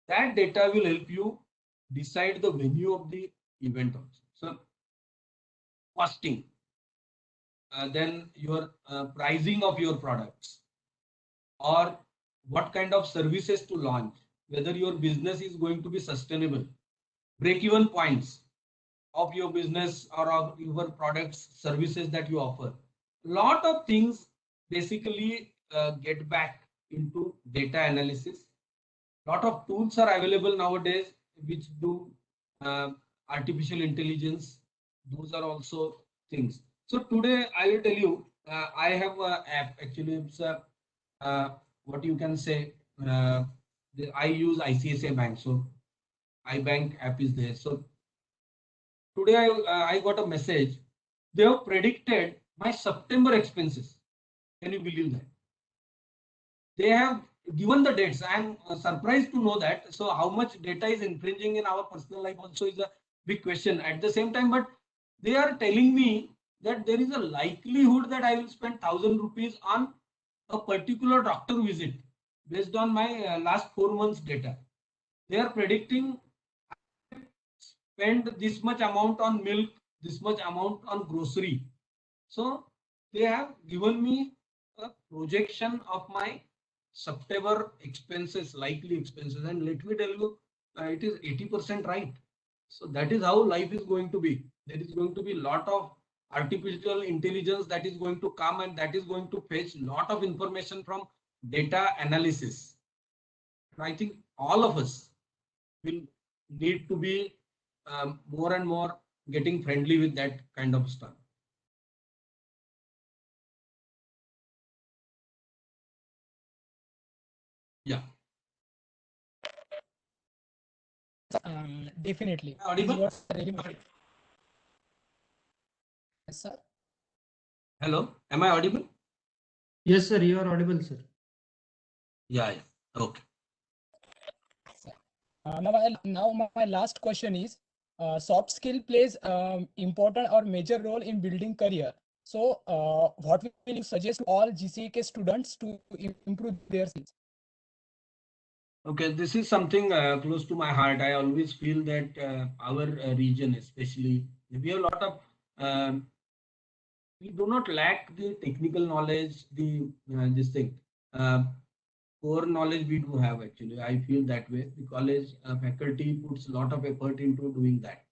That data will help you decide the venue of the event also. So costing, then your pricing of your products, or what kind of services to launch, whether your business is going to be sustainable, break even points, of your business or of your products, services that you offer. Lot of things basically get back into data analysis. Lot of tools are available nowadays which do uh, artificial intelligence. Those are also things. So today I will tell you, I have a app. Actually, it's a what you can say. I use ICICI Bank, so iBank app is there. So today I got a message. They have predicted my September expenses. Can you believe that? They have given the dates. I'm surprised to know that. So how much data is infringing in our personal life also is a big question at the same time. But they are telling me that there is a likelihood that I will spend 1,000 rupees on a particular doctor visit based on my last 4 months data. They are predicting spend this much amount on milk, this much amount on grocery. So they have given me a projection of my September expenses, likely expenses, and let me tell you, it is 80% right. So that is how life is going to be. There is going to be a lot of artificial intelligence that is going to come, and that is going to fetch lot of information from data analysis. And I think all of us will need to be more and more getting friendly with that kind of stuff. Yeah. Definitely. Audible? These words are really important. Yes, sir. Hello, am I audible? Yes, sir, you are audible, sir. Yeah, yeah. Okay. Now my last question is, soft skill plays important or major role in building career. So what will you suggest to all GCK students to improve their skills? Okay, this is something close to my heart. I always feel that our region, especially, we have a lot of, um, we do not lack the technical knowledge, the this thing. Core knowledge we do have actually. I feel that way. The college faculty puts a lot of effort into doing that.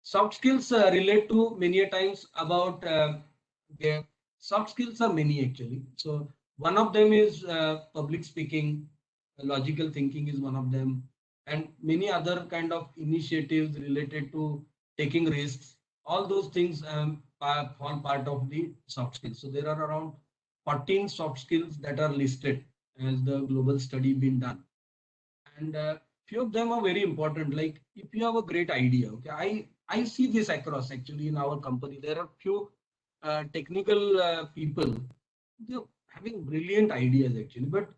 Soft skills relate to many a times about their soft skills are many actually. So one of them is public speaking, logical thinking is one of them, and many other kind of initiatives related to taking risks. All those things form part of the soft skills. So there are around 14 soft skills that are listed as the global study been done, and few of them are very important. Like if you have a great idea, okay, I see this across actually in our company. There are few technical people, they're having brilliant ideas actually, but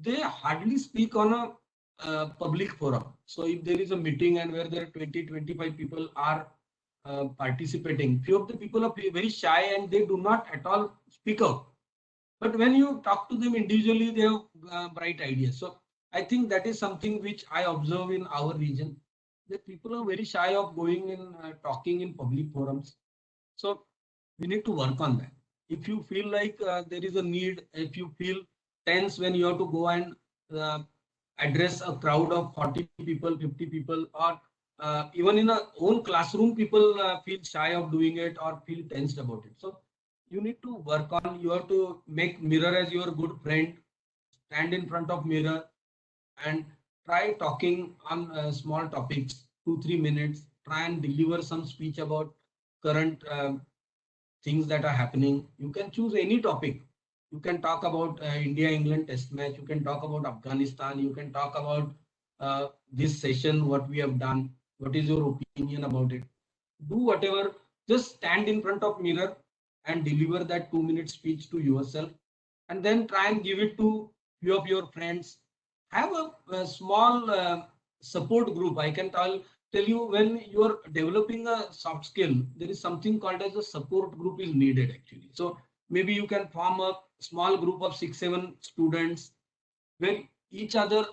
they hardly speak on a public forum. So if there is a meeting and where there are 20-25 people are participating, few of the people are very shy and they do not at all speak out. But when you talk to them individually, they have bright ideas. So I think that is something which I observe in our region, that people are very shy of going in talking in public forums. So we need to work on that. If you feel like there is a need, if you feel tense when you have to go and uh, address a crowd of 40 people, 50 people, or even in a own classroom, people feel shy of doing it or feel tensed about it. So you need to work on, you have to make mirror as your good friend, stand in front of mirror and try talking on small topics, 2-3 minutes, try and deliver some speech about current things that are happening. You can choose any topic. You can talk about India England test match, you can talk about Afghanistan, you can talk about this session, what we have done, what is your opinion about it. Do whatever, just stand in front of mirror and deliver that 2 minute speech to yourself, and then try and give it to few of your friends. Have a small support group. I can tell you, when you are developing a soft skill, there is something called as a support group is needed actually. So maybe you can form a small group of 6-7 students where each other,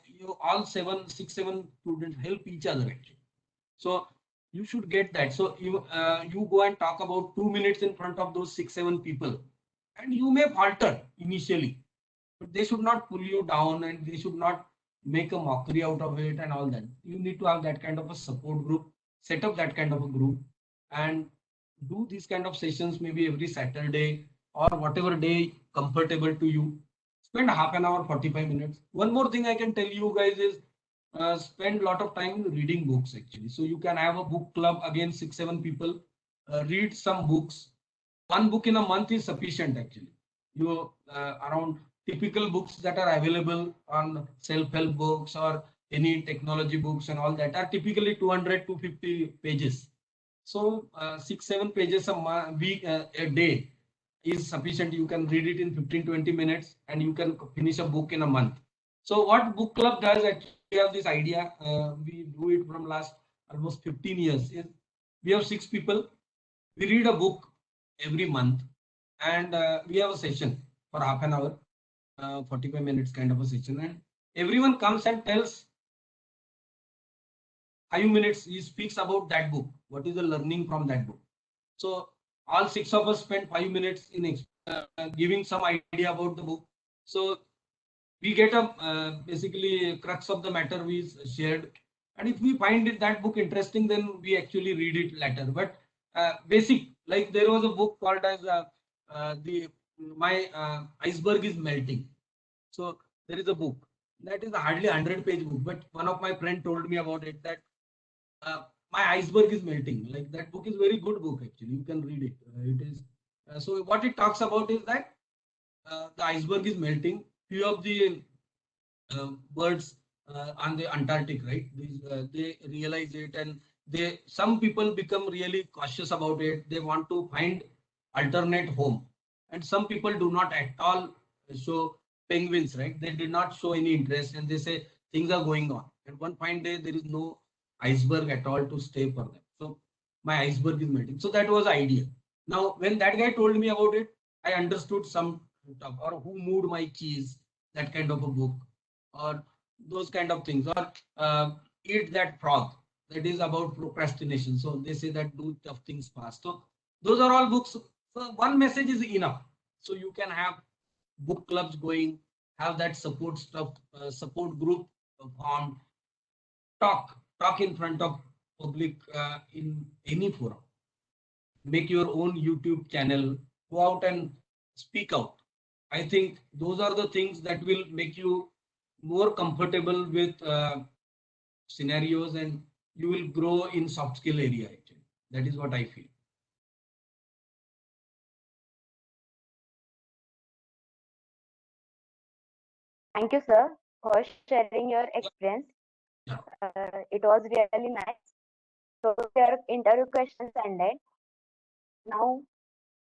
you all 7, 6, 7 students help each other actually. So you should get that. So you go and talk about 2 minutes in front of those 6-7 people, and you may falter initially, but they should not pull you down and they should not make a mockery out of it and all that. You need to have that kind of a support group. set up that kind of a group and do these kind of sessions maybe every Saturday or whatever day comfortable to you. Spend half an hour, 45 minutes. One more thing I can tell you guys is spend a lot of time reading books actually. So you can have a book club, again 6-7 people, read some books. One book in a month is sufficient actually. You around typical books that are available on self-help books or any technology books and all that are typically 200 to 50 pages. So 6-7 pages a day is sufficient. You can read it in 15-20 minutes and you can finish a book in a month. So what book club does, actually we have this idea, we do it from last almost 15 years. Is we have 6 people, we read a book every month and we have a session for half an hour, 45 minutes kind of a session, and everyone comes and tells 5 minutes, he speaks about that book, what is the learning from that book. So all 6 of us spend 5 minutes in giving some idea about the book. So we get a basically crux of the matter we shared, and if we find that book interesting, then we actually read it later. But basic, like there was a book called as my iceberg is melting. So there is a book that is a hardly 100-page book, but one of my friend told me about it, that my iceberg is melting. Like that book is very good book actually. You can read it. It is so what it talks about is that the iceberg is melting. Few of the birds on the Antarctic, right? They realize it, and some people become really cautious about it. They want to find alternate home, and some people do not at all show. Penguins, right? They did not show any interest, and they say things are going on. And one fine day there is no iceberg at all to stay for them. So my iceberg is melting. So that was the idea. Now when that guy told me about it, I understood some or who moved my keys, that kind of a book, or those kind of things, or eat that frog, that is about procrastination. So they say that do tough things fast. So those are all books. So one message is enough. So you can have book clubs going, have that support stuff, support group formed, talk in front of public in any forum, make your own YouTube channel, go out and speak out. I think those are the things that will make you more comfortable with scenarios, and you will grow in soft skill area actually. That is what I feel. Thank you, sir, for sharing your experience. Yeah. It was really nice. So your interview questions ended. Now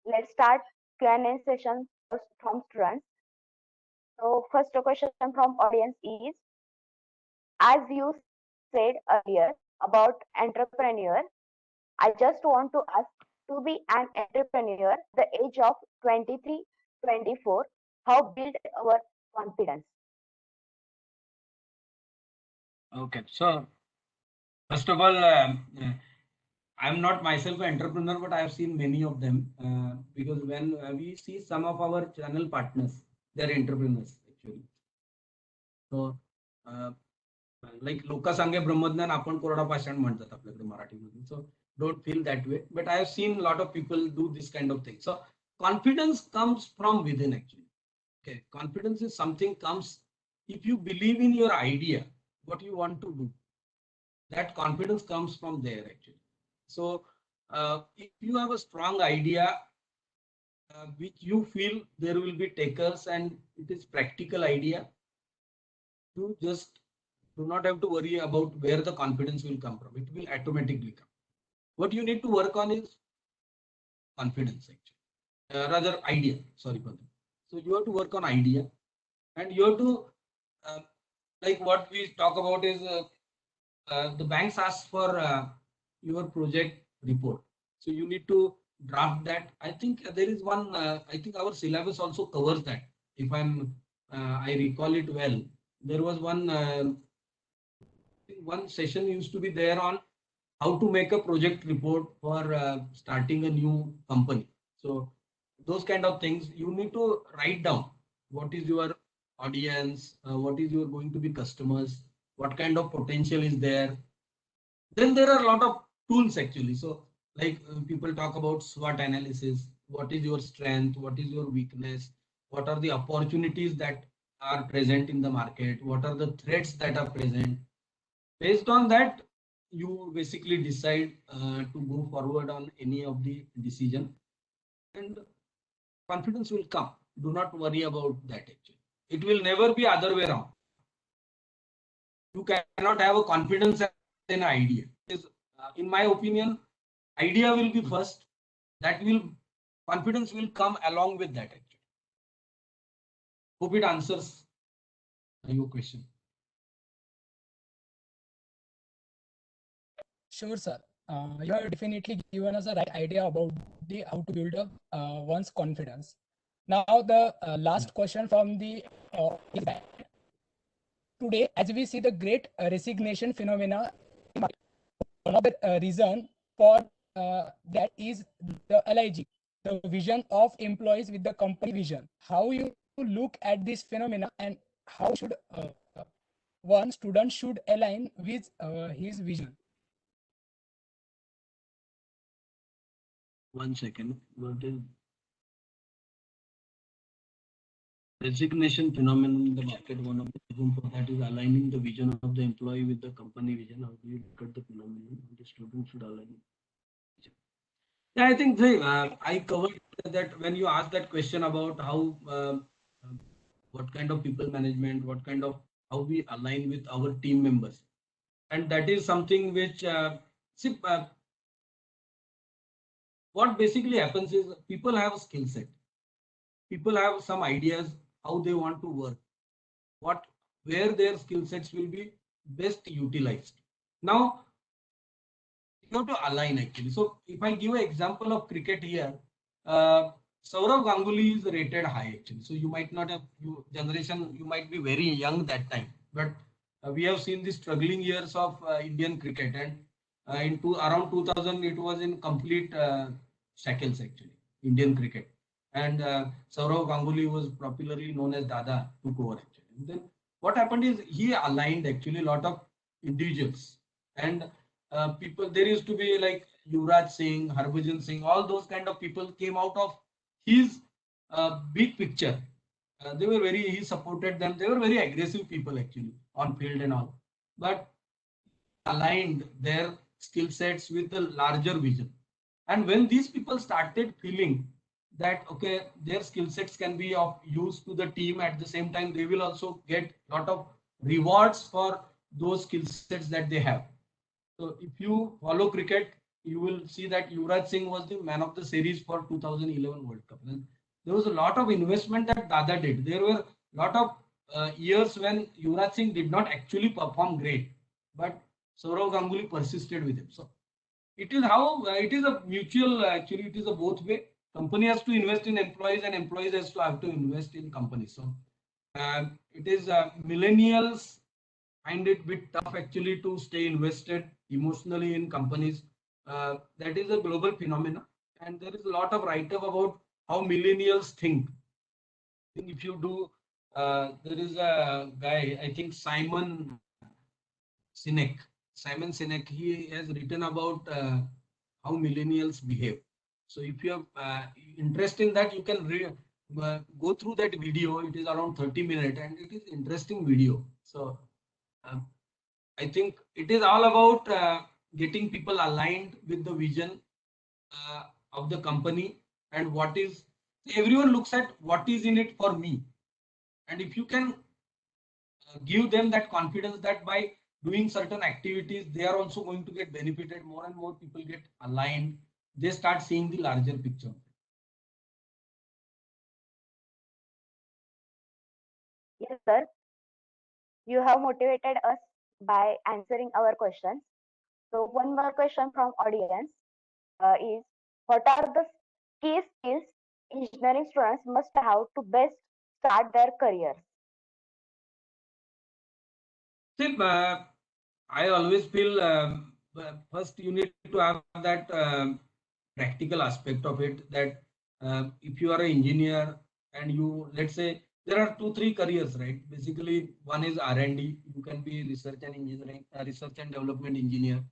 let's start Q&A session from students. So first question from audience is, as you said earlier about entrepreneur, I just want to ask, to be an entrepreneur, the age of 23, 24, how build our confidence? Okay, so first of all, I'm not myself an entrepreneur, but I have seen many of them because when we see some of our channel partners, they're entrepreneurs actually. So like लोकसंगे ब्रह्मज्ञान आपण कोरडा पाषाण म्हणतात आपल्याकडे मराठीमध्ये. So don't feel that way. But I have seen a lot of people do this kind of thing. So confidence comes from within actually. Okay, confidence is something comes if you believe in your idea, what you want to do. That confidence comes from there actually. So if you have a strong idea which you feel there will be takers and it is practical idea, you just do not have to worry about where the confidence will come from. It will automatically come. What you need to work on is confidence actually, rather idea. Sorry for that. So you have to work on idea, and you have to like what we talk about is the banks ask for your project report. So you need to draft that. I think there is one. I think our syllabus also covers that. If I recall it well, there was one session used to be there on how to make a project report for starting a new company. So those kind of things you need to write down. What is your audience? What is your going to be customers? What kind of potential is there? Then there are a lot of tools actually. So like people talk about SWOT analysis. What is your strength? What is your weakness? What are the opportunities that are present in the market? What are the threats that are present? Based on that, you basically decide to go forward on any of the decision, and confidence will come. Do not worry about that actually. It will never be other way around. You cannot have a confidence and an idea. In my opinion, idea will be first. That will confidence will come along with that actually. Hope it answers your question. Sure, sir. You have definitely given us a right idea about the how to build up one's confidence. Now, the last question from the is that today, as we see the great resignation phenomena, one of the reason for that is the LIG, the vision of employees with the company vision. How you look at this phenomena, and how should one student should align with his vision? One second. What is resignation phenomenon in the market? One of the reasons for that is aligning the vision of the employee with the company vision. How do you look at the phenomenon? The student should align. Yeah, I think I covered that when you asked that question about how what kind of people management, what kind of how we align with our team members, and that is something which see, what basically happens is people have a skill set, people have some ideas how they want to work, what where their skill sets will be best utilized. Now you have to align actually. So if I give an example of cricket here, uh, Saurav Ganguly is rated high actually. So you might not have you generation, you might be very young that time, but we have seen the struggling years of Indian cricket, and around 2000 it was in complete shackles actually, Indian cricket, and Saurav Ganguly was popularly known as Dada, took over actually. And then what happened is he aligned actually a lot of individuals, and people there used to be like Yuvraj Singh, Harbhajan Singh, all those kind of people came out of his big picture. They were very, he supported them. They were very aggressive people actually on field and all, but aligned their skill sets with the larger vision. And when these people started feeling that okay, their skill sets can be of use to the team, at the same time they will also get a lot of rewards for those skill sets that they have. So if you follow cricket, you will see that Yuvraj Singh was the man of the series for 2011 World Cup. And there was a lot of investment that Dada did. There were a lot of years when Yuvraj Singh did not actually perform great, but Saurav Ganguly persisted with him. So it is how it is a mutual. Actually, it is a both way. Company has to invest in employees, and employees has to have to invest in companies. So it is millennials find it bit tough actually to stay invested emotionally in companies. That is a global phenomenon, and there is a lot of write-up about how millennials think. If you do, there is a guy, I think Sinek. Simon Sinek, he has written about how millennials behave. So if you have interest in that, you can go through that video. It is around 30 minutes, and it is interesting video. So um, I think it is all about getting people aligned with the vision of the company, and what is everyone looks at what is in it for me. And if you can give them that confidence that by doing certain activities, they are also going to get benefited, more and more people get aligned, they start seeing the larger picture. Yes, sir. You have motivated us by answering our questions. So one more question from audience is what are the key skills engineering students must have to best start their careers? See, I always feel first you need to have that practical aspect of it, that if you are an engineer and you, let's say there are 2 3 careers, right? Basically one is R&D, you can be research and engineering, research and development engineer.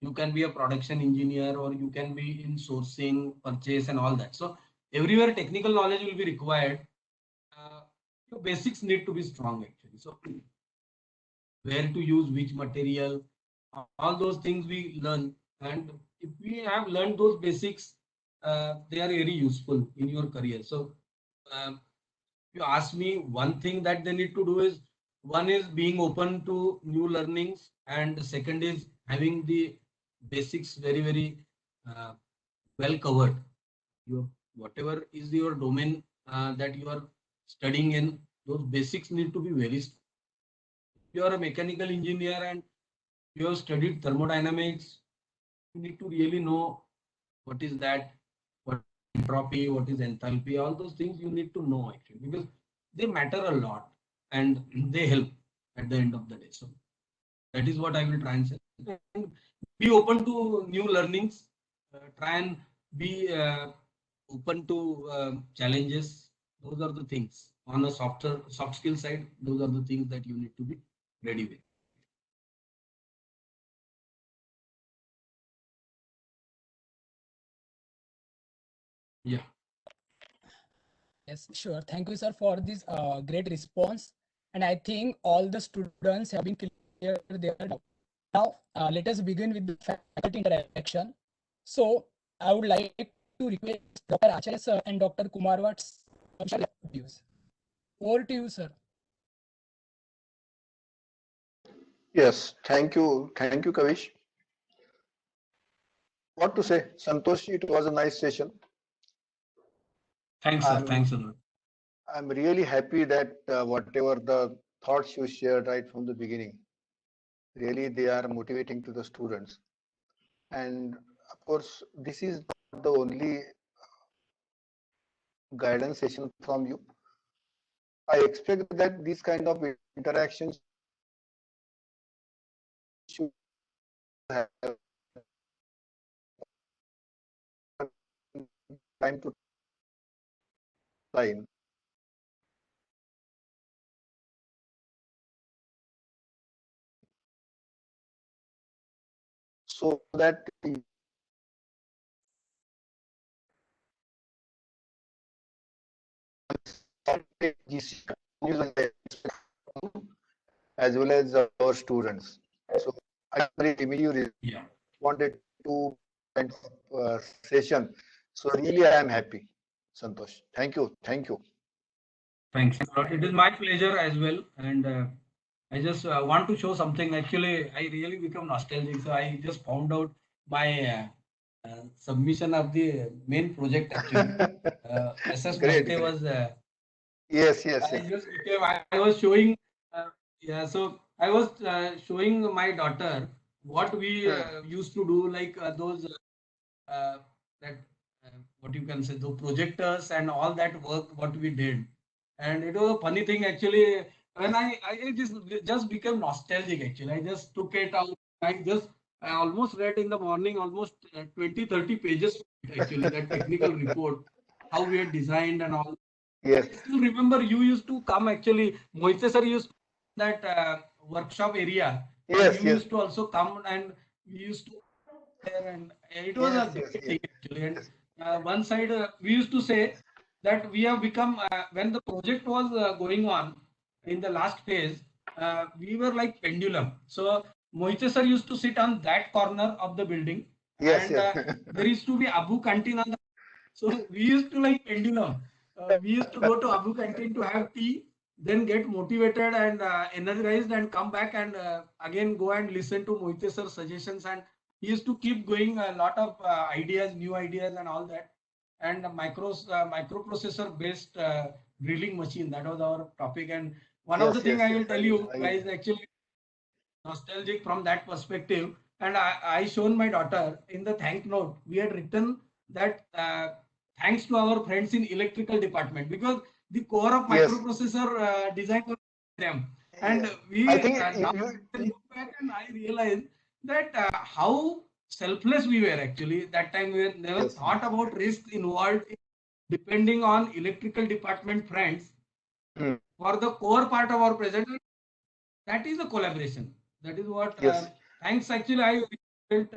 You can be a production engineer, or you can be in sourcing, purchase, and all that. So everywhere technical knowledge will be required. Your basics need to be strong actually. So where to use which material, all those things we learn. And if we have learned those basics, they are very useful in your career. So if you ask me, one thing that they need to do is, one is being open to new learnings, and the second is having the basics very uh, well covered. Your whatever is your domain that you are studying in, those basics need to be very strong. If you are a mechanical engineer and you have studied thermodynamics, you need to really know what is that, what is entropy, what is enthalpy, all those things you need to know actually, because they matter a lot and they help at the end of the day. So that is what I will try and say. And be open to new learnings, try and be open to challenges. Those are the things on a soft skill side. Those are the things that you need to be ready with. Yeah. Yes, sure. Thank you, sir, for this great response. And I think all the students have been clear their doubt. Now, let us begin with the faculty interaction. So, I would like to request Dr. Acharya sir and Dr. Kumar Watts to share their views. Over to you, sir. Yes, thank you. Thank you, Kavish. What to say? Santosh, it was a nice session. Thanks, sir. Thanks a lot. I'm really happy that whatever the thoughts you shared right from the beginning, really they are motivating to the students. And of course, this is not the only guidance session from you. I expect that these kind of interactions should have time to time. So that as well as our students. So I really Yeah. wanted to end session. So really, I am happy, Santosh. Thank you. Thank you. Thanks a lot. It is my pleasure as well. And I just want to show something. Actually, I really become nostalgic. So I just found out my submission of the main project actually. SS Great, Motte great. was, Yes, yes, I yes. just became, I was showing, yeah, so I was showing my daughter what we used to do, like those, that, what you can say, the projectors and all that work, what we did. And it was a funny thing actually. When I just became nostalgic actually. I just took it out. I almost read in the morning almost 20-30 pages actually, that technical report, how we had designed and all. Yes, I still remember you used to come actually. Moite sir used to that workshop area, and yes, you yes, used to also come, and we used to there, and it was a yes, yes, great yes, thing actually. And yes. one side we used to say that we have become, when the project was going on in the last phase, we were like pendulum. So Moite sir used to sit on that corner of the building, Yes, and yes. there used to be Abu canteen on the, so we used to like pendulum. We used to go to Abu canteen to have tea, then get motivated and energized, and come back and again go and listen to Moite sir suggestions. And he used to keep going a lot of ideas, new ideas, and all that. And microprocessor based drilling machine, that was our topic. And one of the Yes, thing yes, I yes. will tell you guys, actually nostalgic from that perspective. And I shown my daughter in the thank note, we had written that thanks to our friends in electrical department, because the core of Yes, microprocessor design was them. And yes. I we think now I look back and I realized that how selfless we were actually. That time we never yes, thought about risks involved in depending on electrical department friends Hmm. for the core part of our present. That is a collaboration. That is what, Yes, thanks actually. I felt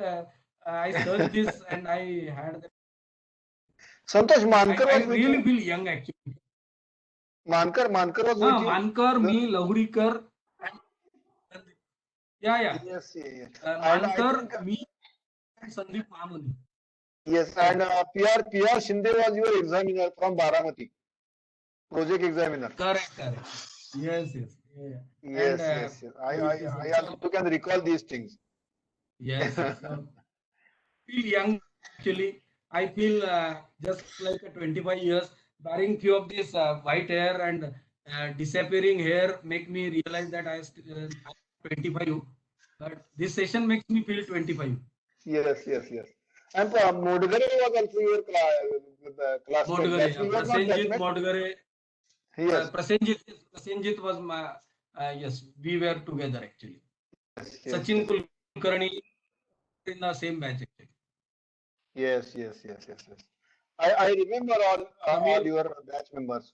I searched this and I had that. Santosh Mankar I was with really you? feel young actually. Mankar was with you? Mankar, me, Lahurikar, and yeah. Yes, yeah. And I Mankar, think, me, and Sandeep Mahamani. yes, and PR Shinde was your examiner from Baramati, project examiner. Correct. Yes. Yeah. And Yes. it is I also, also can recall these things. yes. So feel young actually. I feel just like a 25 years, barring few of this white hair and disappearing hair make me realize that I'm 25. But this session makes me feel 25. Yes. And Modgare was also your classmate. Modgare, Batchmate was not Prasenjit batchmate? Modgare, Yes. Prasenjit was my, yes, we were together actually. Yes. Sachin Kulkarni in the same batch actually. Yes. I remember all your batch members.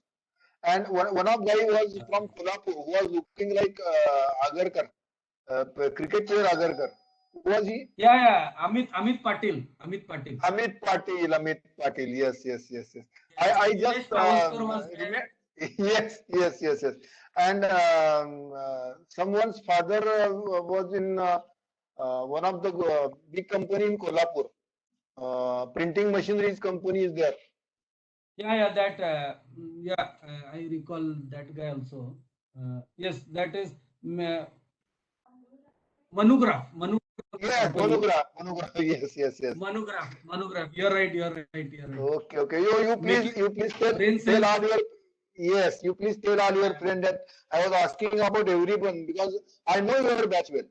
And one of guy was from Kolhapur who was looking like Agarkar, cricket player Agarkar. Who was he? Yeah. Amit Patil. Amit Patil. Yes. I just Nilesh Travalkar was there. yes. And someone's father was in one of the big company in Kolhapur. Printing machineries company is there. That I recall that guy also. Yes, that is Manugraph. Yes, Company. Monograph. Yes. Manugraph. You're right. Okay. You please Brain tell cells. all your, yes. You please tell all your friend that I was asking about everyone because I know your batch well.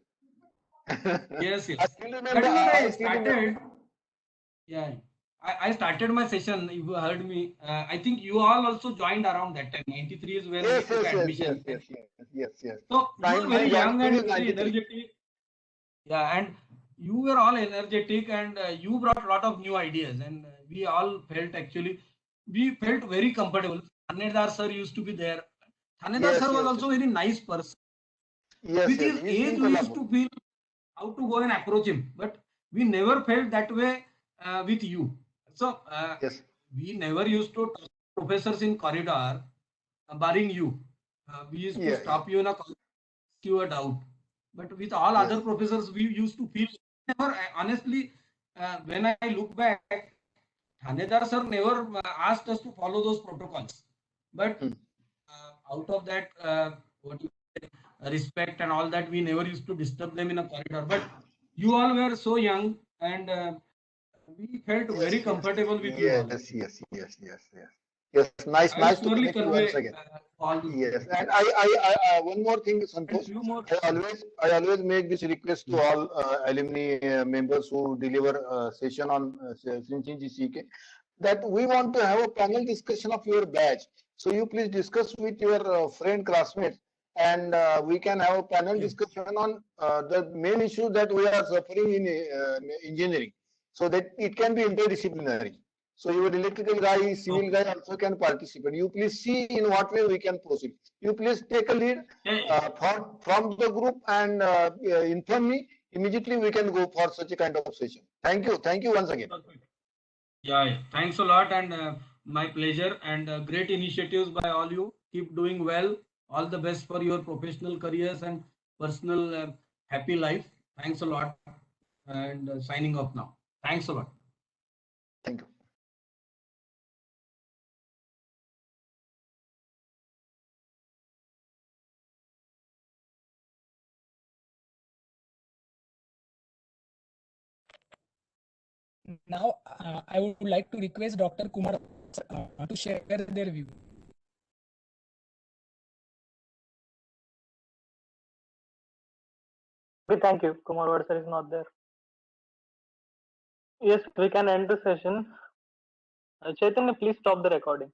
Yes. I still remember. That is what I still remember. started. Yeah. I started my session. If you heard me, I think you all also joined around that time. 93 is when we took admission. Yes. So you were My very young joining and is very 93. energetic. Yeah, and you were all energetic and you brought a lot of new ideas, and we all felt actually, we felt very comfortable. Thanedar sir used to be there. Thanedar sir was also very nice person. With his He's age, in we used Kolhapur. to feel how to go and approach him, but we never felt that way with you. So Yes. we never used to talk to professors in corridor, barring you. We used to stop you in a corridor, ask you a doubt. But with all other professors, we used to feel never. Honestly, when I look back, Thanedar sir never asked us to follow those protocols. But out of that, what you say, respect and all that, we never used to disturb them in a corridor. But you all were so young, and we felt very comfortable with you all. Yes, nice I will to surely connect you once convey again. all this. Yes, and I one more thing, And Santosh. few more. I always make this request to all alumni members who deliver session on Sinchin GCK that we want to have a panel discussion of your batch. So you please discuss with your friend classmates, and we can have a panel discussion on the main issue that we are suffering in engineering, so that it can be interdisciplinary. So your electrical guy, civil guy also can participate. You please see in what way we can proceed. You please take a lead from the group and inform me. Immediately we can go for such a kind of session. Thank you once again. Yeah. Thanks a lot, and my pleasure, and great initiatives by all you. Keep doing well. All the best for your professional careers and personal happy life. Thanks a lot, and signing off now. Thanks a lot. Thank you. Now, I would like to request Dr. Kumar to share their view. Thank you. Kumar Vadsar is not there. Yes, we can end the session. Chaitanya, please stop the recording.